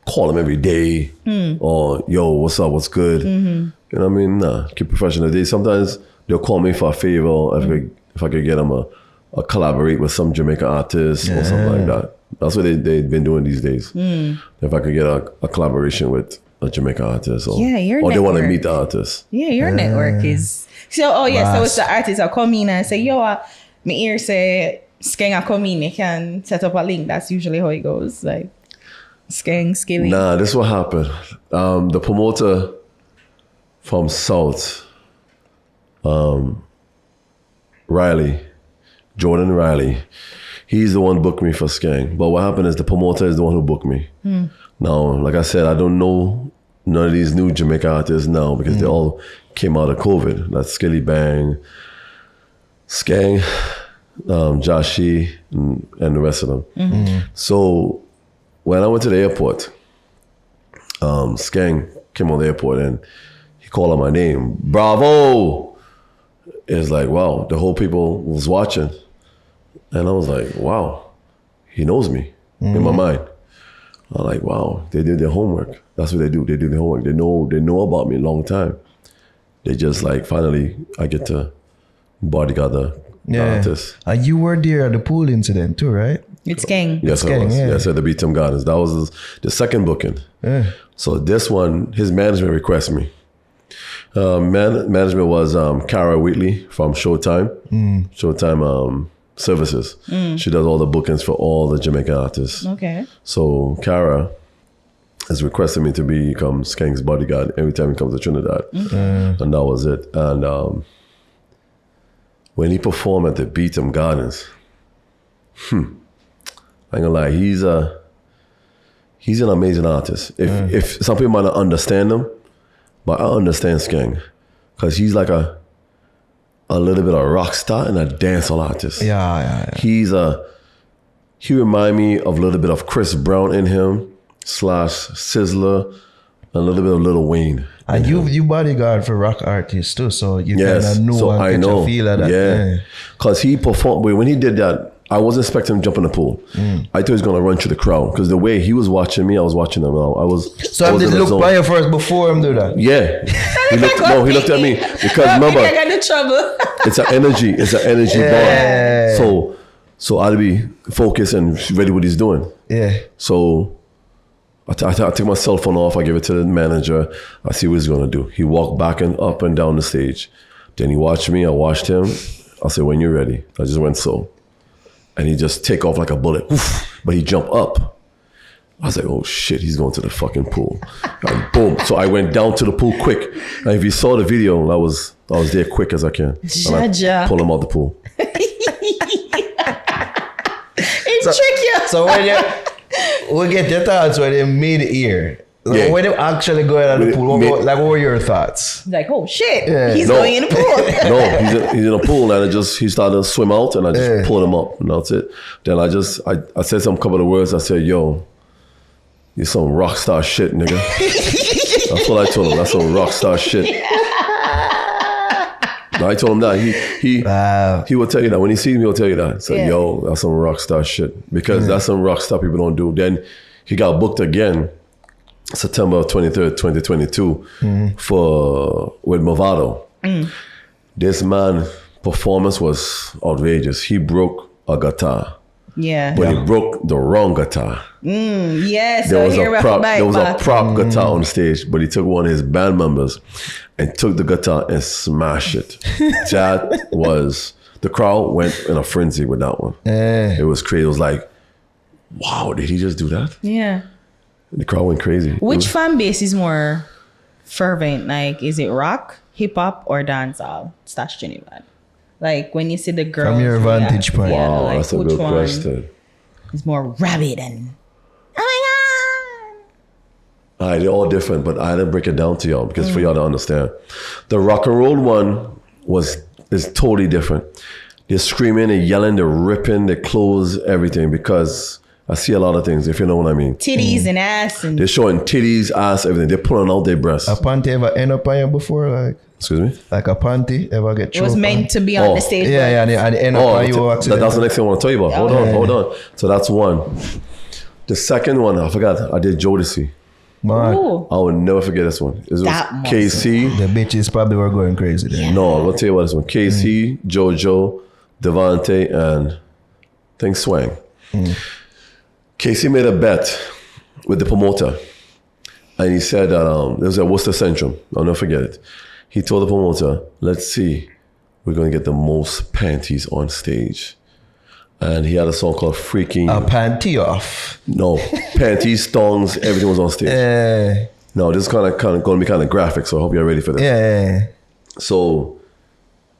call them every day or, yo, what's up, what's good? You know what I mean? Nah, keep professional. Sometimes they'll call me for a favor if I could get them a collaborate with some Jamaican artist or something like that. That's what they've been doing these days. If I could get a collaboration with a Jamaican artist or they want to meet the artist. Yeah, your network is... So it's the artist that come in and say, yo, my ear say, Skeng come in, you can set up a link. That's usually how it goes. Like, Skeng, Skillibeng. Nah, this is what happened. The promoter from South, Jordan Riley, he's the one who booked me for Skeng. But what happened is the promoter is the one who booked me. Now, like I said, I don't know none of these new Jamaican artists now because they all came out of COVID. That's Skillibeng, Skeng, Joshi, and the rest of them. So when I went to the airport, Skeng came on the airport and he called out my name. Bravo! It's like, wow, the whole people was watching. And I was like, wow, he knows me in my mind. I'm like, wow, they did their homework. That's what they do. They do their homework. They know about me a long time. They just finally, I get to bodyguard the artist. And you were there at the pool incident too, right? It's Skeng. Yes, I was. Yes, at the BTM Gardens. That was the second booking. Yeah. So this one, his management requested me. Management was Cara Wheatley from Showtime. Showtime Services. She does all the bookings for all the Jamaican artists. Okay. So Cara has requested me to become Skeng's bodyguard every time he comes to Trinidad. And that was it. And when he performed at the Beetham Gardens, I ain't gonna lie, he's an amazing artist. If some people might not understand him, but I understand Skeng, because he's like a little bit of a rock star and a dancehall artist. Yeah. He remind me of a little bit of Chris Brown in him, / Sizzler, and a little bit of Lil Wayne. And you bodyguard for rock artists too, so you Yes, kind of know so I and get know. a feel of that. Yeah, because he performed, when he did that, I wasn't expecting him to jump in the pool. I thought he was going to run through the crowd, because the way he was watching me, I was watching him. So I did look by you first before him do that? Yeah. He looked at me. Because remember, I got in trouble. it's an energy bond. So I'll be focused and ready what he's doing. Yeah. So I take my cell phone off, I give it to the manager, I see what he's going to do. He walked back and up and down the stage. Then he watched me, I watched him. I said, when you're ready. I just went so. And he just take off like a bullet. Oof, but he jumped up. I was like, oh shit, he's going to the fucking pool. And boom. So I went down to the pool quick. And if you saw the video, I was there quick as I can. And I pulled him out the pool. It's tricky. So we get your thoughts when they mid-ear. Yeah. When you actually go out of the pool, what were your thoughts? Like, oh shit, Yeah. he's going in the pool. No, he's in a pool, and he started to swim out, and I just pulled him up, and that's it. Then I said some couple of words. I said, yo, you're some rock star shit, nigga. That's what I told him. That's some rock star shit. I told him that. He will tell you that. When he sees me, he'll tell you that. So, yo, that's some rock star shit. Because that's some rock star people don't do. Then he got booked again, September 23rd, 2022, with Movado. This man performance was outrageous. He broke a guitar. Yeah. But he broke the wrong guitar. Yes. There was a prop guitar on stage, but he took one of his band members and took the guitar and smashed it. The crowd went in a frenzy with that one. It was crazy. It was like, wow, did he just do that? Yeah. The crowd went crazy. Which fan base is more fervent? Like, is it rock, hip hop, or dancehall? / Trinidad. Like, when you see the girls. From your vantage point. Wow, like, that's a good question. It's more rabid and, oh my God. They're all different, but I had to break it down to y'all because for y'all to understand. The rock and roll one is totally different. They're screaming, they're yelling, they're ripping their clothes, everything, because I see a lot of things, if you know what I mean. Titties and ass. And they're showing titties, ass, everything. They're pulling out their breasts. A panty ever end up on you before? Like, excuse me? like a panty ever get it was choked meant on? to be on the stage. Yeah, and it end up on you accidentally. That's the next thing I want to tell you about. Hold on. So that's one. The second one, I forgot. I did Jodeci. Man, Ooh. I will never forget this one. It was That must KC. the bitches probably were going crazy then. No, I'm going to tell you about this one. KC, JoJo, Devante, and I think Swang. KC made a bet with the promoter. And he said that it was at Worcester Centrum. I'll never forget it. He told the promoter, let's see, we're going to get the most panties on stage. And he had a song called Freaking A panty off. No, panties, thongs, everything was on stage. Yeah. No, this is kind of going to be kind of graphic, so I hope you're ready for this. Yeah. So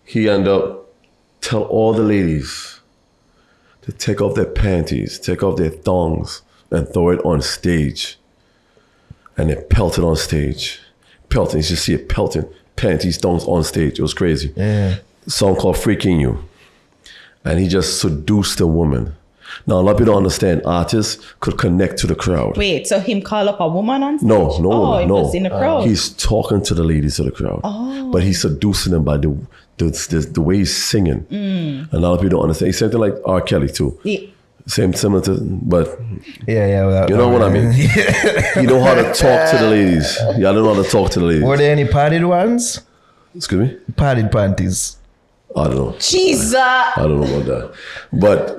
he ended up tell all the ladies to take off their panties, take off their thongs, and throw it on stage. And it pelted on stage. Pelting, you should see it pelting. Panties, thongs on stage. It was crazy. Yeah. A song called Freaking You. And he just seduced a woman. Now, a lot of people don't understand. Artists could connect to the crowd. Wait, so him call up a woman on stage? No, It was in the crowd. He's talking to the ladies of the crowd. But he's seducing them by the way he's singing. And a lot of people don't understand. He's something like R. Kelly too. Yeah. Similar to, but Yeah. you know what I mean? You know how to talk to the ladies. Yeah, I don't know how to talk to the ladies. Were there any padded ones? Excuse me? Padded panties. I don't know. Jesus. I don't know about that. But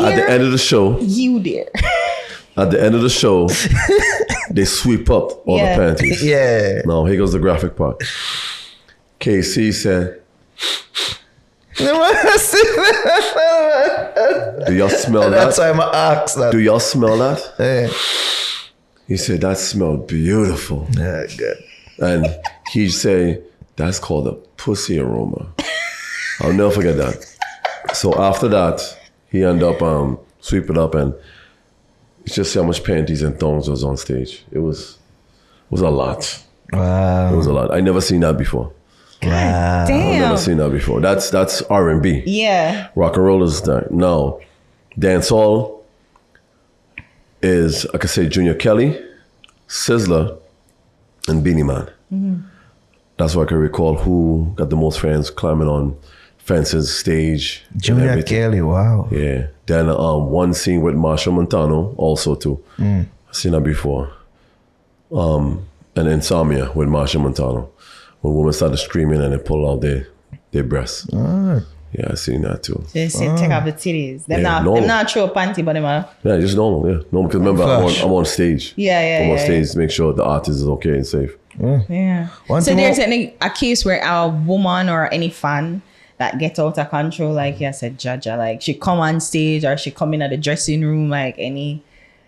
at the end of the show, You did. At the end of the show, they sweep up all the panties. Yeah. Now, here goes the graphic part. KC said, do y'all smell that? That's why I'm asked that. Do y'all smell that? Yeah. He said, that smelled beautiful. Yeah, good. And he say, that's called a pussy aroma. I'll never forget that. So after that, he ended up sweeping up, and it's just how much panties and thongs was on stage. It was a lot. Wow. It was a lot. I never seen that before. Wow. I've Damn. never seen that before. That's R&B. Yeah. Rock and roll is that. Now, dancehall is, I could say, Junior Kelly, Sizzler, and Beanie Man. That's what I can recall who got the most friends climbing on fences, stage. and Junior everything. Kelly, wow. Yeah. Then one scene with Marshall Montano also too. I've seen that before. And Insomnia with Marshall Montano. When women started screaming and they pull out their breasts. Yeah, I seen that too. They say take off the titties. Them Yeah, not normal. them not throw a panty, but them are. Yeah, just normal. Yeah, normal. Because remember, Flash. I'm on stage. Yeah. I'm on stage to make sure the artist is okay and safe. Yeah. One So thing there's more- a case where a woman or any fan that get out of control, like you said, Jaja, like she come on stage or she come in at the dressing room, like any.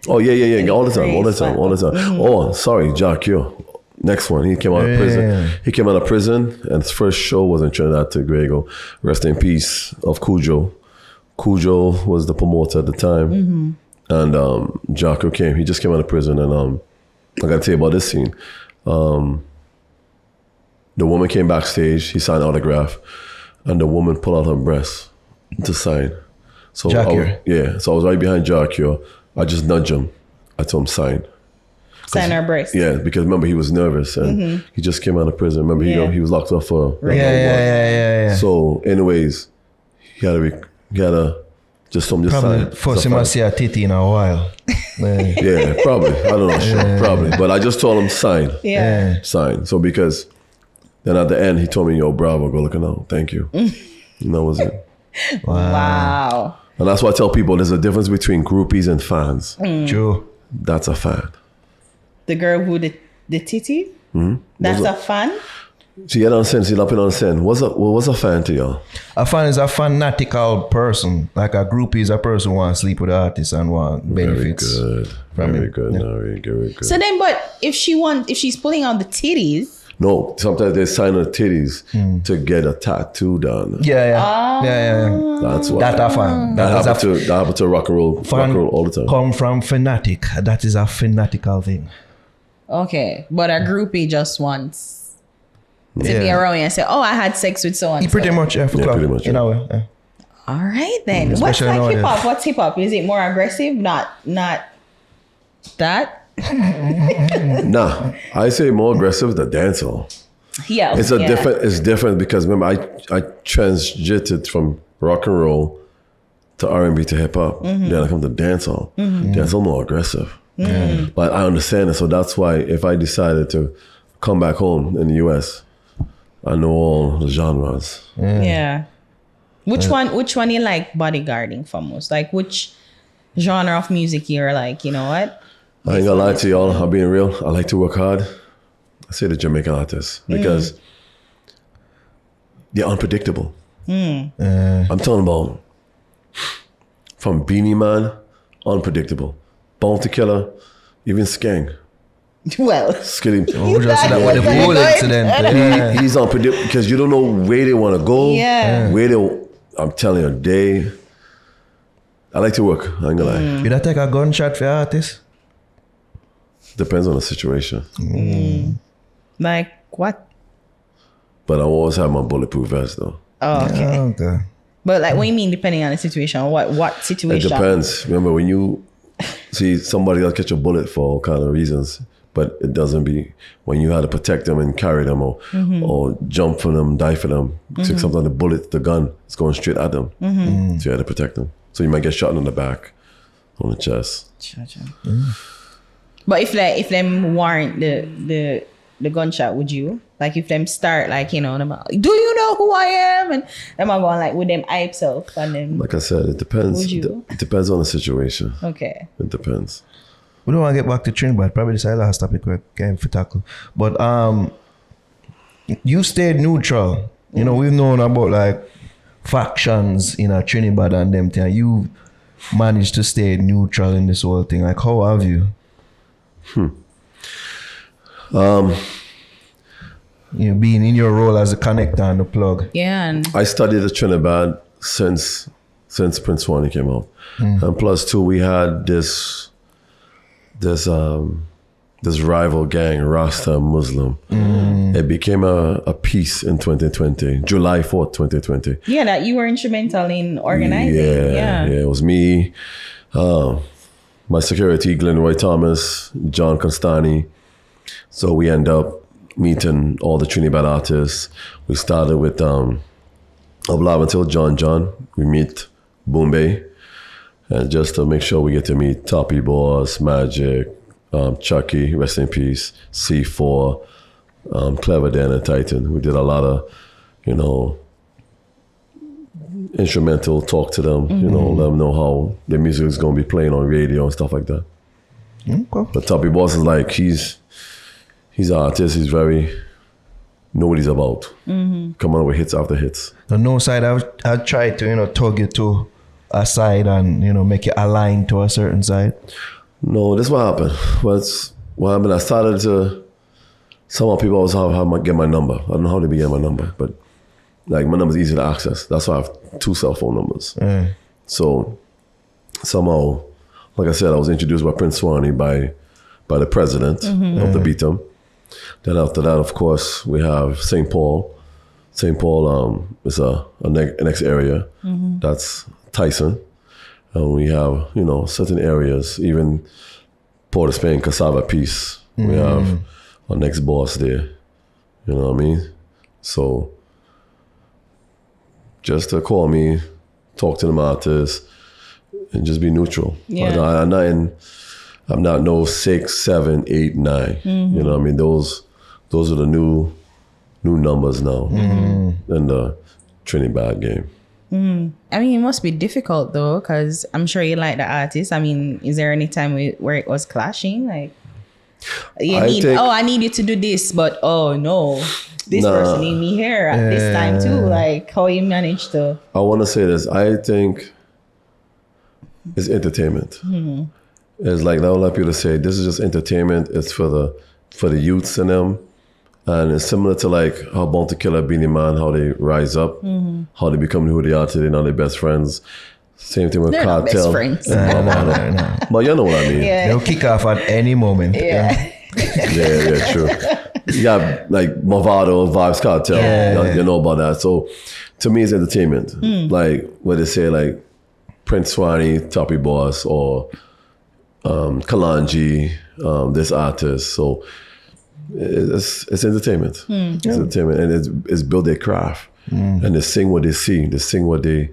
Oh yeah. All the time. Mm-hmm. Oh, sorry, Jack. Yo, next one. He came out of prison. Yeah. He came out of prison, and his first show was in Trinidad Tobago. Rest in peace of Cujo. Cujo was the promoter at the time, and Jocko came. He just came out of prison, and I gotta tell you about this scene. The woman came backstage. He signed an autograph, and the woman pulled out her breast to sign. So Jackie. so I was right behind Jackie. I just nudged him. I told him sign. Sign her breast. Yeah, because remember he was nervous and he just came out of prison. Remember he was locked up for Yeah. So, anyways, he had to just sign. Probably first him to see a titty in a while. Yeah, probably. I don't know, sure, probably. But I just told him sign. Yeah. Sign. So because then at the end he told me, "Yo, bravo, go looking out. Thank you." And that was it. Wow. And that's why I tell people there's a difference between groupies and fans. True. That's a fan. The girl who the titty. That's a fan. So you don't sense, you're up in on sen. What's a fan to y'all? A fan is a fanatical person. Like a groupie is a person who wants to sleep with the artist and want benefits. Very it. good. Yeah. Very good. So then, but if she's pulling out the titties. No, sometimes they sign her titties to get a tattoo done. Yeah. That's what. That a fan. That is happened to rock and roll all the time. Come from fanatic. That is a fanatical thing. Okay, but a groupie just wants to be Yeah. around you and say, "Oh, I had sex with so and He so." pretty much, for club, pretty much, in a way. Yeah. All right then. What's Especially like nowadays. hip hop? What's hip hop? Is it more aggressive? Not that. Nah, I say more aggressive than dancehall. Yeah. It's It's different because remember I transited from rock and roll to R&B to hip hop. Then I come to dancehall. Dancehall more aggressive. But I understand it, so that's why if I decided to come back home in the US, I know all the genres. Yeah. Which one you like bodyguarding for most? Like which genre of music you're like, you know what? I ain't gonna lie to y'all, I'm being real. I like to work hard. I say the Jamaican artists because they're unpredictable. I'm talking about from Beanie Man, unpredictable. Bounty Killer, even Skeng. Well, Skillibeng. Oh, just that what the whole incident. Yeah. He's unpredictable because you don't know where they want to go. Yeah. I'm telling you, I like to work. I ain't gonna lie. You don't take a gunshot for artist? Depends on the situation. like what? But I always have my bulletproof vest though. Oh, okay. Okay. But like, what do you mean depending on the situation? What It situation? depends. Remember when you see somebody else catch a bullet for all kind of reasons, but it doesn't be when you had to protect them and carry them or jump for them, die for them. So sometimes the bullet, the gun is going straight at them. So you had to protect them. So you might get shot in the back, on the chest. But if them warrant the gunshot, would you? Like if them start like, you know, them, do you know who I am? And them are going like with them hype self and then Like I said, it depends. Would you? It depends on the situation. okay. It depends. We don't want to get back to Trinidad. Probably this is the last topic we're going to tackle. But you stayed neutral. You know, we've known about like factions in Trinidad and them thing. You managed to stay neutral in this whole thing. Like, how have you? You being in your role as a connector and the plug. Yeah. And I studied at Trinidad since Prince Wani came out. And plus two, we had this rival gang, Rasta Muslim. It became a piece in 2020, July 4th, 2020. yeah, that you were instrumental in organizing. Yeah, it was me, my security, Glenroy Thomas, John Constani. So we end up meeting all the Trinidad artists. We started with Up Live Until John. We meet Bombay. And just to make sure we get to meet Toppy Boss, Magic, Chucky, rest in peace, C4, Clever Dan and Titan. We did a lot of, you know, instrumental, talk to them, you know, let them know how their music is going to be playing on radio and stuff like that. Okay. But Toppy Boss is like, he's an artist, he's very, know what he's about. Coming up with hits after hits. So no side, I've tried to, you know, tug you to a side and, you know, make you align to a certain side. No, this is what happened. What happened, I started to, some people always have how get my number. I don't know how they get my number, but like my number is easy to access. That's why I have 2 cell phone numbers. So somehow, like I said, I was introduced by Prince Wani by the president of the Beatum. Then after that, of course, we have St. Paul. St. Paul is a next area. That's Tyson. And we have, you know, certain areas, even Port of Spain, Cassava Peace. We have our next boss there. You know what I mean? So just to call me, talk to them artists, and just be neutral. Yeah. I'm not no 6, 7, 8, 9. You know what I mean? Those are the new numbers now in the Trinidad game. I mean, it must be difficult though, because I'm sure you like the artist. I mean, is there any time where it was clashing? Like, I need you to do this, but oh no, this person need me here at this time too. Like, how you manage to? I want to say this. I think it's entertainment. It's like, I would like people to say, this is just entertainment. It's for the youths in them. And it's similar to like how Bounty Killer, Beanie Man, how they rise up, how they become who they are today, now they're best friends. Same thing with They're not Cartel. best friends. No. But you know what I mean. Yeah. They'll kick off at any moment. Yeah. Yeah, true. You got like Movado, Vibes Cartel. You know about that. So to me, it's entertainment. Like what they say, like Prince Wani, Toppy Boss, or Kalanji, this artist. So it's entertainment. It's entertainment, and it's build their craft, and they sing what they see. They sing what they.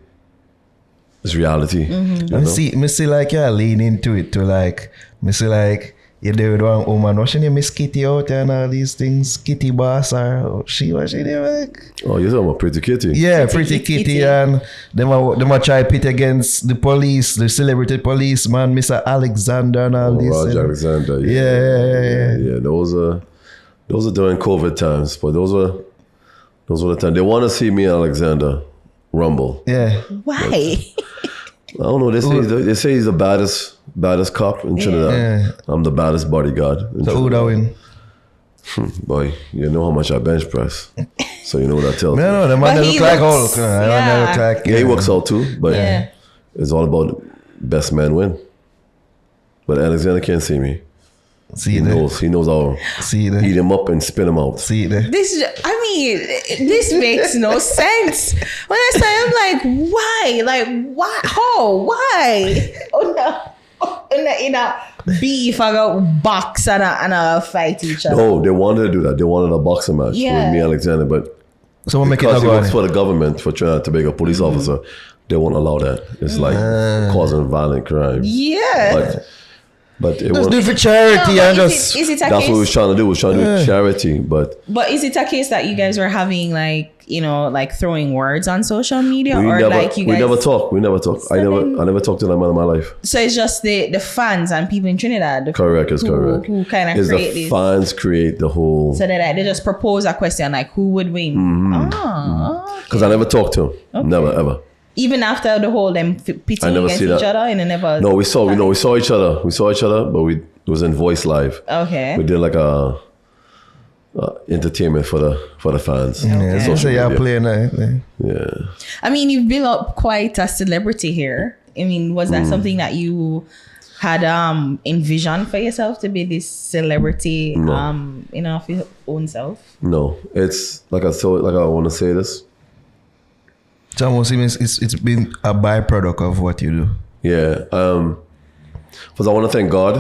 It's reality. I see like you lean into it to like, me see like you do with one woman, what's her name, Miss Kitty out there and all these things, Kitty Boss or she did like. Oh, you're talking about Pretty Kitty? Yeah, Pretty Kitty, and them a try pit against the police, the celebrity police man, Mr. Alexander and all this. Roger Alexander. Yeah. Those are during COVID times, but those were the times. They want to see me and Alexander rumble. Yeah. Why? I don't know. They say he's the baddest cop in Trinidad. Yeah. I'm the baddest bodyguard in So who that Trinidad. win? Boy, you know how much I bench press. So you know what I tell you. No, the man But that he look like looks- Hulk. yeah. Yeah, he works out too, but Yeah. it's all about best man win. But Alexander can't see me. See He there. knows how See eat there. him up and spin him out. See there. This makes no sense. When I say, I'm like, why? Like, why? How? Why? In a beef, I go box and a fight each other. No, they wanted to do that. They wanted a boxing match with me and Alexander, but Someone make it because not he go works on. for the government, for Trinidad Tobago police officer, they won't allow that. It's like causing violent crime. Yeah. But But it Just was, do it for charity No, and but just. is it a that's what we case? was trying to do. We was trying to do charity, but But is it a case that you guys were having like, you know, like throwing words on social media, we or never, like you we guys? never talk. I never talked to that man in my life. So it's just the fans and people in Trinidad. Correct, is correct. Who kind of Is create the this. fans create the whole? So they just propose a question like, who would win? Oh, Because I never talked to him. Never ever. even after the whole them pitting I never against see each that. other, and it never. No, we saw each other. We saw each other, but it was in voice live. Okay. We did like a entertainment for the fans. Yeah, so Social you're media. playing that. Yeah. I mean, you've built up quite a celebrity here. I mean, was that something that you had envisioned for yourself to be this celebrity, No. you know, of your own self? No, it's like I want to say this. It's almost even it's been a byproduct of what you do. Yeah. First, I want to thank God.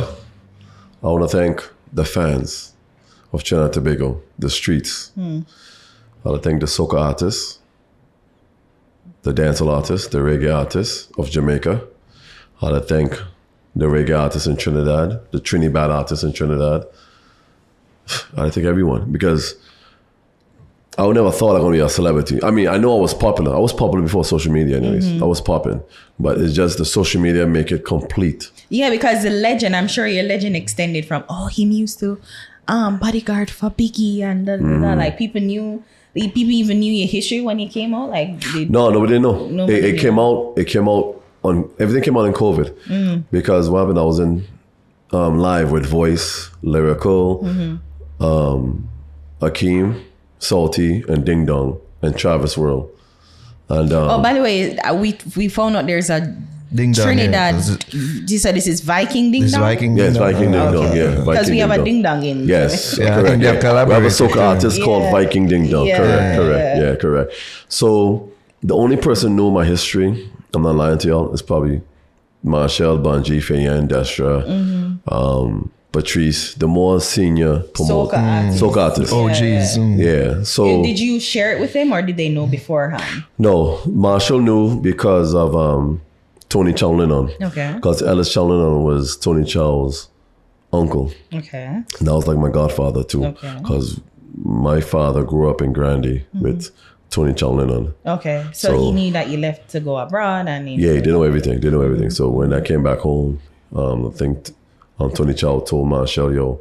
I want to thank the fans of Trinidad Tobago, the streets. I want to thank the soca artists, the dancehall artists, the reggae artists of Jamaica. I want to thank the reggae artists in Trinidad, the Trinibad artists in Trinidad. I want to thank everyone because I would never thought I was going to be a celebrity. I mean, I know I was popular. I was popular before social media anyways. I was popping. But it's just the social media make it complete. Yeah, because the legend, I'm sure your legend extended from, him used to bodyguard for Biggie and like people even knew your history when you came out. Like No, nobody didn't know. Nobody It knew. came out on, everything came out in COVID. Because what happened, I was in live with Voice, Lyrical, Akeem, Salty, and Ding Dong, and Travis World. And by the way, we found out there's a Ding Dong. Trinidad. Yeah. You said this is Viking Ding This Dong? Viking. yeah, it's Viking Ding Dong. Okay. Yeah, Because Viking we have a Dong. Ding Dong in. Yes, Yeah, I think correct. they have We have a collaborated, soca yeah. artist called Yeah. Viking Ding Dong. Yeah, Correct. yeah. Yeah, correct. So the only person who knew my history, I'm not lying to y'all, is probably Marshall, Banji, Fayan, Destra, Patrice, the more senior promoter. Soca artists. Soca artists. OGs. Yeah. So Did you share it with them or did they know beforehand? no, Marshall knew because of Tony Chow Lennon. Okay. Because Ellis Chow Lennon was Tony Chow's uncle. Okay. And that was like my godfather too. Okay. Because my father grew up in Grandy with Tony Chow Lennon. Okay. So So- he knew that you left to go abroad and Yeah, he did know everything. So when I came back home, I think Tony Chow told Marshall, yo,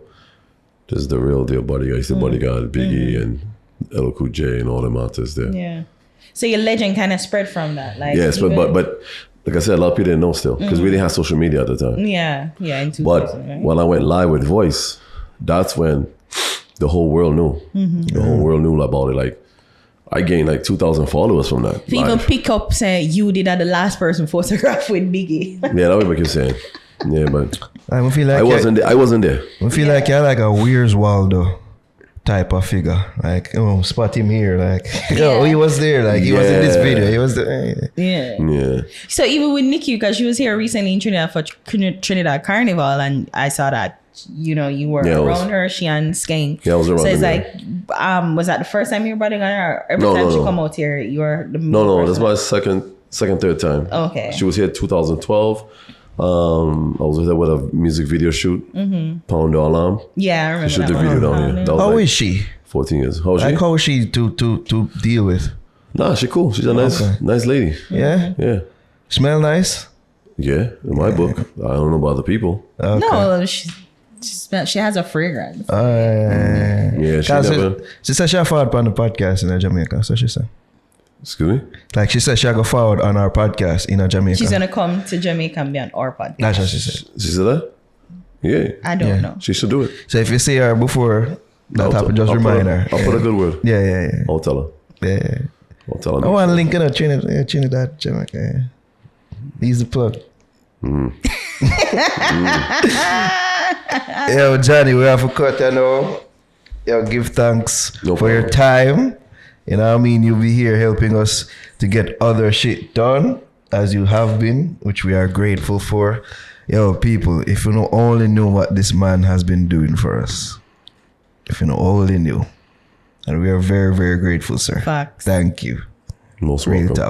this is the real deal bodyguard. He's the bodyguard, Biggie and LL Cool J and all them artists there. Yeah. So your legend kind of spread from that. Like Yes, even- but like I said, a lot of people didn't know still because we didn't have social media at the time. Yeah. Yeah. In 2000, But right? when I went live with Voice, that's when the whole world knew. The whole world knew about it. Like I gained like 2,000 followers from that. To even live. pick up, say you did the last person photograph with Biggie. Yeah, that would make you saying. Yeah, but I feel like I wasn't there. I feel like you're like a Where's Waldo type of figure. Like, spot him here. Like, he was there. Like, he was in this Yeah. video. He was there. Yeah. Yeah. So even with Nikki, because she was here recently in Trinidad for Trinidad Carnival, and I saw that you were Yeah, I was. around her. She and Skeng. Yeah, I was around So it's them, like, was that the first time you were bodyguarding her? Or every No, time no, she no. come out here, you were the No, that's my second, third time. Okay. She was here 2012. I was with her with a music video shoot. Pound the Alarm. Yeah, I remember She shoot that the one. video down here. That was How like is she? 14 years. How is she? Like, how is she to deal with? Nah, she cool. She's a nice lady. Yeah? Yeah. Smell nice? Yeah, in my book. I don't know about other people. No, she has a fragrance. Yeah, she never. She said she forward on the podcast in Jamaica. So she said. Excuse me? Like, she said she go forward on our podcast in Jamaica. She's gonna come to Jamaica and be on our podcast. That's what she said. She said that? Yeah. I don't know. She should do it. So if you see her before that happened, just remind her. I'll put a good word. Yeah. I'll tell her. Yeah. I'll tell her. I want to link in a Trinidad, Jamaica. Yeah. He's the plug. Yo, Johnny, we have a cut, Yo, give thanks No for your problem. time. You know what I mean? You'll be here helping us to get other shit done, as you have been, which we are grateful for. Yo, people, if you only knew what this man has been doing for us. If you only knew. And we are very, very grateful, sir. Facts. Thank you. Most Real welcome. talk.